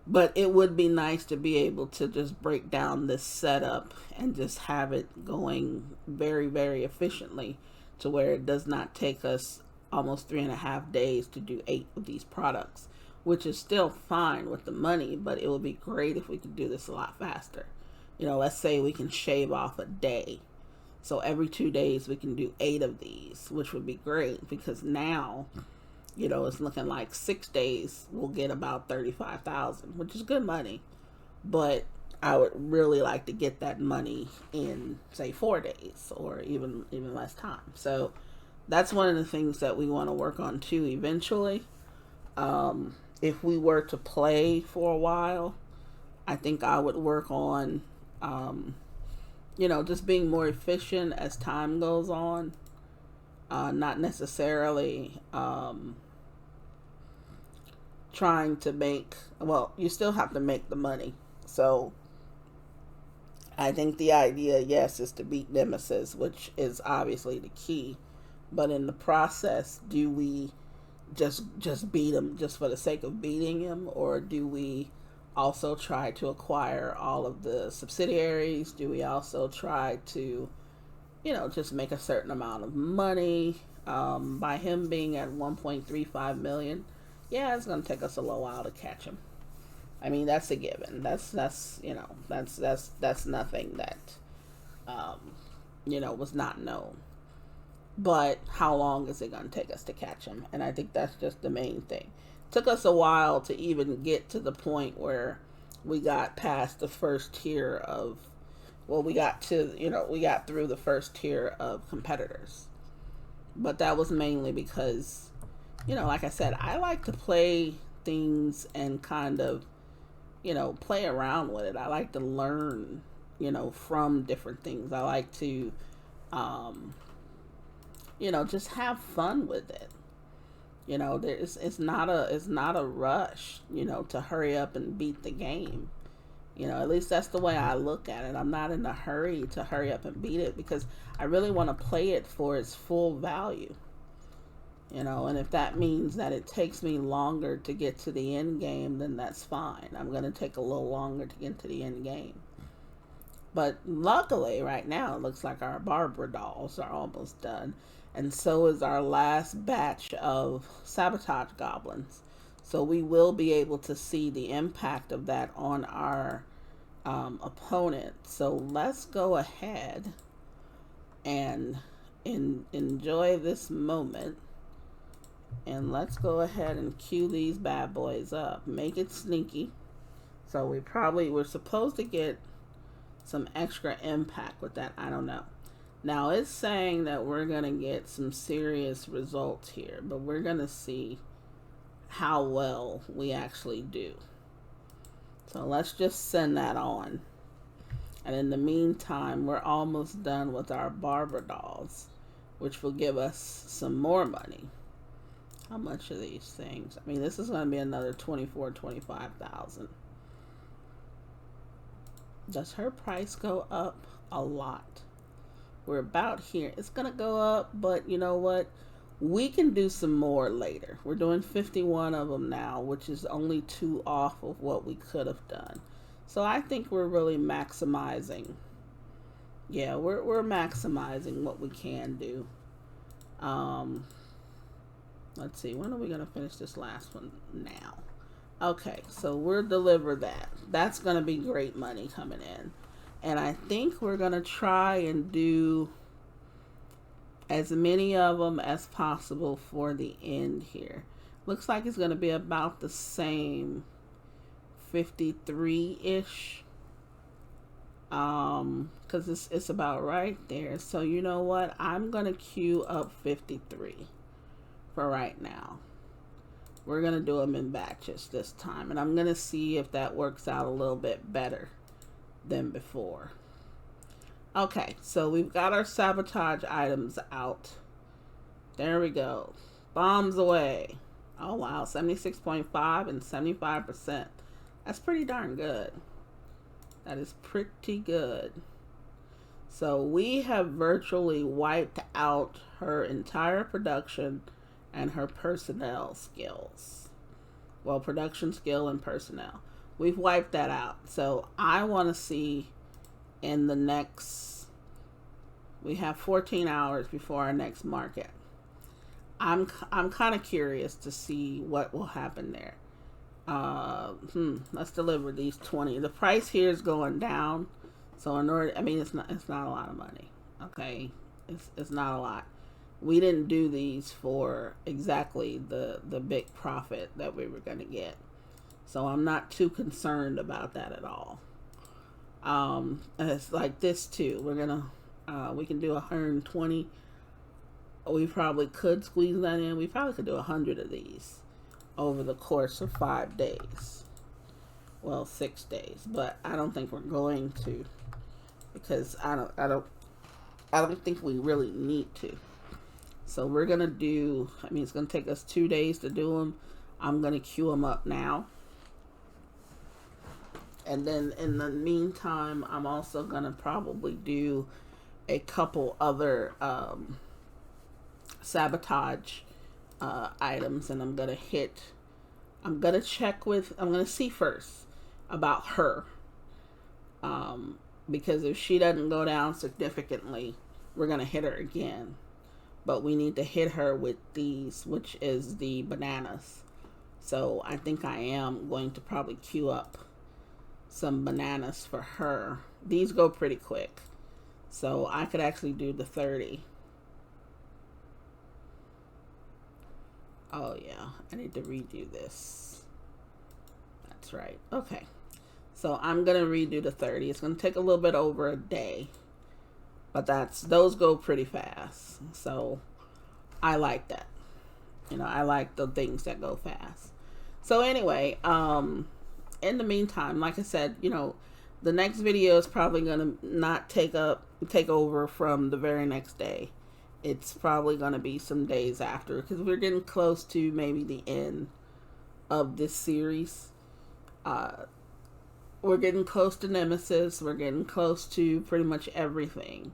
But it would be nice to be able to just break down this setup and just have it going very, very efficiently, to where it does not take us almost 3.5 days to do 8 of these products, which is still fine with the money, but it would be great if we could do this a lot faster. Let's say we can shave off a day. So every 2 days we can do 8 of these, which would be great, because now, it's looking like 6 days we'll get about 35,000, which is good money. But I would really like to get that money in, say, 4 days or even less time. So that's one of the things that we want to work on too eventually. If we were to play for a while, I think I would work on, just being more efficient as time goes on. Not necessarily trying to make, you still have to make the money. So I think the idea, yes, is to beat Nemesis, which is obviously the key. But in the process, do we just beat him just for the sake of beating him? Or do we also try to acquire all of the subsidiaries? Do we also try to, just make a certain amount of money? By him being at 1.35 million, yeah, it's going to take us a little while to catch him. That's a given. That's nothing that, was not known. But how long is it going to take us to catch him? And I think that's just the main thing. It took us a while to even get to the point where we got past the first tier of, we got through the first tier of competitors. But that was mainly because, like I said, I like to play things and kind of, play around with it. I like to learn, from different things. I like to, just have fun with it. It's not a rush, to hurry up and beat the game. At least that's the way I look at it. I'm not in a hurry to hurry up and beat it, because I really want to play it for its full value. And if that means that it takes me longer to get to the end game, then that's fine. I'm going to take a little longer to get to the end game. But luckily, right now, it looks like our Barbara dolls are almost done. And so is our last batch of sabotage goblins. So we will be able to see the impact of that on our opponent. So let's go ahead and enjoy this moment. And let's go ahead and cue these bad boys up. Make it sneaky. So we're supposed to get some extra impact with that. I don't know. Now it's saying that we're going to get some serious results here, but we're going to see how well we actually do. So let's just send that on. And in the meantime, we're almost done with our Barbara dolls, which will give us some more money. How much are these things? I mean, this is going to be another 25,000. Does her price go up a lot? We're about here. It's going to go up, but you know what? We can do some more later. We're doing 51 of them now, which is only 2 off of what we could have done. So I think we're really maximizing. Yeah, we're maximizing what we can do. Let's see. When are we going to finish this last one? Now. Okay, so we'll deliver that. That's going to be great money coming in. And I think we're going to try and do as many of them as possible for the end here. Looks like it's going to be about the same, 53-ish. Because it's about right there. So you know what? I'm going to queue up 53 for right now. We're going to do them in batches this time. And I'm going to see if that works out a little bit better than before. Okay, so we've got our sabotage items out. There we go. Bombs away. Oh, wow. 76.5 and 75%. That's pretty darn good. That is pretty good. So we have virtually wiped out her entire production and her personnel skills. Well, production skill and personnel. We've wiped that out. So I want to see in the next, we have 14 hours before our next market. I'm kind of curious to see what will happen there. Let's deliver these 20. The price here is going down. So in order, I mean, it's not a lot of money. Okay. It's not a lot. We didn't do these for exactly the big profit that we were going to get. So I'm not too concerned about that at all. And it's like this too. We're going to, we can do 120. We probably could squeeze that in. We probably could do 100 of these over the course of 5 days. Well, 6 days, but I don't think we're going to, because I don't think we really need to. So we're going to do, I mean, it's going to take us 2 days to do them. I'm going to queue them up now. And then in the meantime, I'm also going to probably do a couple other sabotage items. And I'm going to check with, I'm going to see first about her. Because if she doesn't go down significantly, we're going to hit her again. But we need to hit her with these, which is the bananas. So I think I am going to probably queue up some bananas for her. These go pretty quick. So I could actually do the 30. Oh yeah, I need to redo this. That's right. Okay. So I'm going to redo the 30. It's going to take a little bit over a day. But those go pretty fast. So I like that. You know, I like the things that go fast. So anyway, in the meantime, like I said, you know, the next video is probably going to not take over from the very next day. It's probably going to be some days after, because we're getting close to maybe the end of this series. We're getting close to Nemesis. We're getting close to pretty much everything.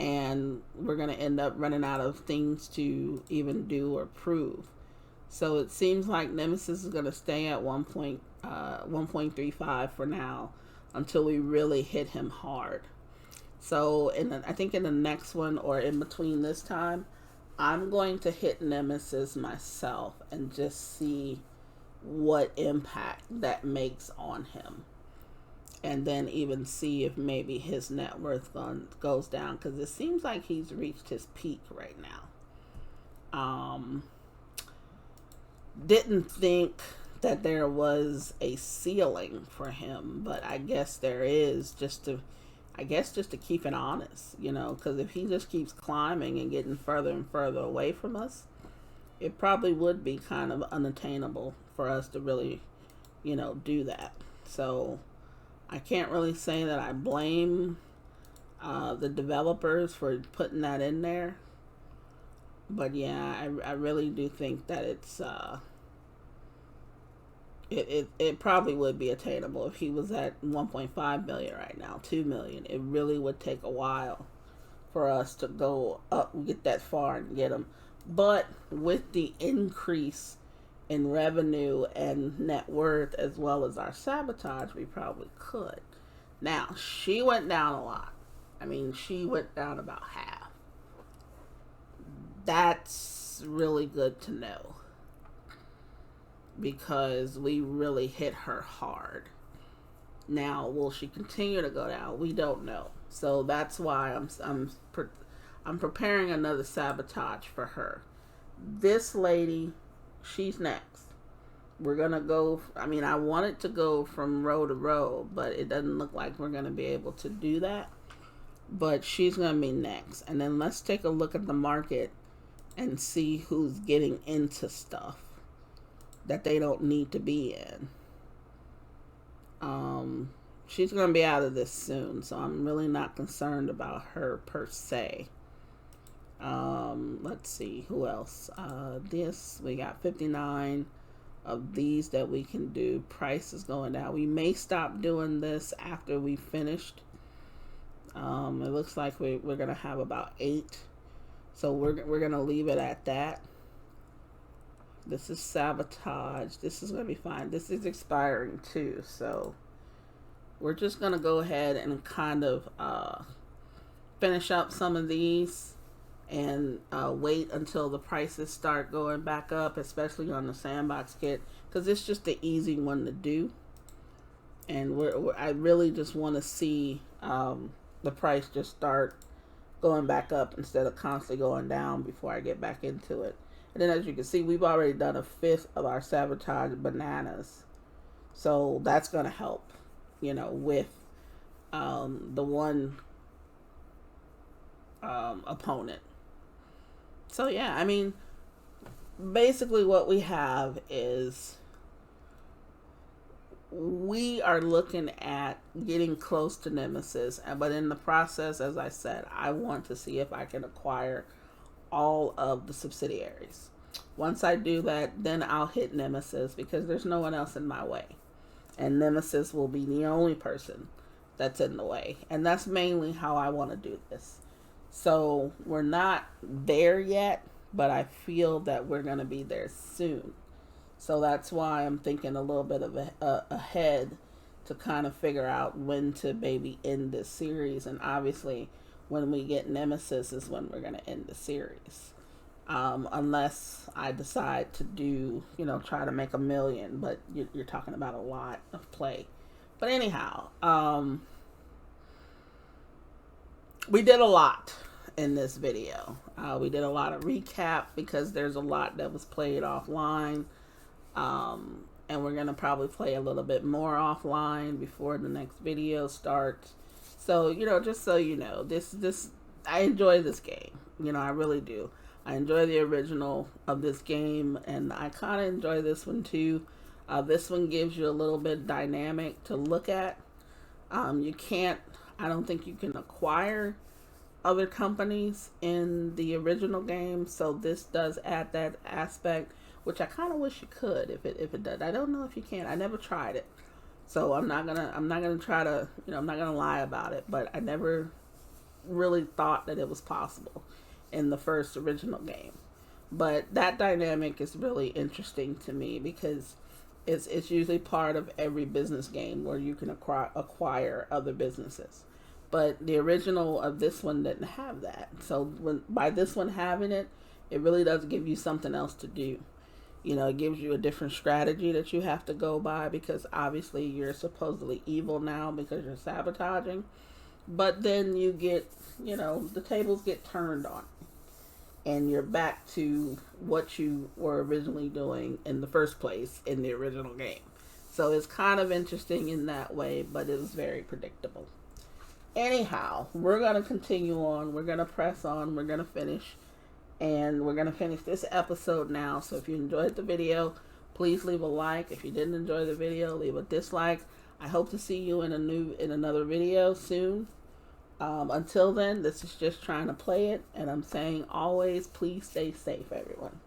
And we're going to end up running out of things to even do or prove. So it seems like Nemesis is going to stay at 1.35 for now. until we really hit him hard. So I think in the next one or in between this time, I'm going to hit Nemesis myself and just see what impact that makes on him. And then even see if maybe his net worth goes down, because it seems like he's reached his peak right now. Didn't think that there was a ceiling for him, but I guess there is, just to keep it honest, because if he just keeps climbing and getting further and further away from us, it probably would be kind of unattainable for us to really, do that. So I can't really say that I blame the developers for putting that in there. But yeah, I really do think that it probably would be attainable if he was at 1.5 million right now, 2 million. It really would take a while for us to go up, get that far and get him. But with the increase in revenue and net worth, as well as our sabotage, we probably could. Now, she went down a lot. I mean, she went down about half. That's really good to know, because we really hit her hard. Now, will she continue to go down? We don't know. So that's why I'm preparing another sabotage for her. This lady, she's next. We're gonna go. I mean, I wanted to go from row to row, but it doesn't look like we're gonna be able to do that. But she's gonna be next, and then let's take a look at the market and see who's getting into stuff that they don't need to be in. She's going to be out of this soon, so I'm really not concerned about her per se. Let's see, who else? We got 59 of these that we can do. Price is going down. We may stop doing this after we finished. It looks like we're going to have about 8. So we're going to leave it at that. This is sabotage. This is going to be fine. This is expiring too. So we're just going to go ahead and kind of finish up some of these and wait until the prices start going back up, especially on the sandbox kit, because it's just the easy one to do. And I really just want to see the price just start going back up instead of constantly going down before I get back into it. And then as you can see, we've already done 1/5 of our sabotage bananas. So that's going to help, with the one opponent. So yeah, I mean, basically what we have is we are looking at getting close to Nemesis, but in the process, as I said, I want to see if I can acquire all of the subsidiaries. Once I do that, then I'll hit Nemesis, because there's no one else in my way, and Nemesis will be the only person that's in the way, and that's mainly how I want to do this. So we're not there yet, but I feel that we're going to be there soon. So that's why I'm thinking a little bit of ahead to kind of figure out when to maybe end this series. And obviously, when we get Nemesis is when we're going to end the series. Unless I decide to do, try to make 1 million. But you're talking about a lot of play. But anyhow, we did a lot in this video. We did a lot of recap because there's a lot that was played offline. And we're going to probably play a little bit more offline before the next video starts. So, just so you know, I enjoy this game. I really do. I enjoy the original of this game, and I kind of enjoy this one too. This one gives you a little bit dynamic to look at. I don't think you can acquire other companies in the original game, so this does add that aspect, which I kind of wish you could if it does. I don't know if you can. I never tried it, so I'm not gonna try to, I'm not gonna lie about it. But I never really thought that it was possible in the first original game. But that dynamic is really interesting to me, because It's usually part of every business game where you can acquire other businesses. But the original of this one didn't have that. So by this one having it, it really does give you something else to do. It gives you a different strategy that you have to go by, because obviously you're supposedly evil now because you're sabotaging. But then you get, the tables get turned on, and you're back to what you were originally doing in the first place in the original game. So it's kind of interesting in that way, but it was very predictable. Anyhow, we're going to continue on. We're going to press on. We're going to finish. And we're going to finish this episode now. So if you enjoyed the video, please leave a like. If you didn't enjoy the video, leave a dislike. I hope to see you in another video soon. Until then, this is just trying to play it. And I'm saying always, please stay safe, everyone.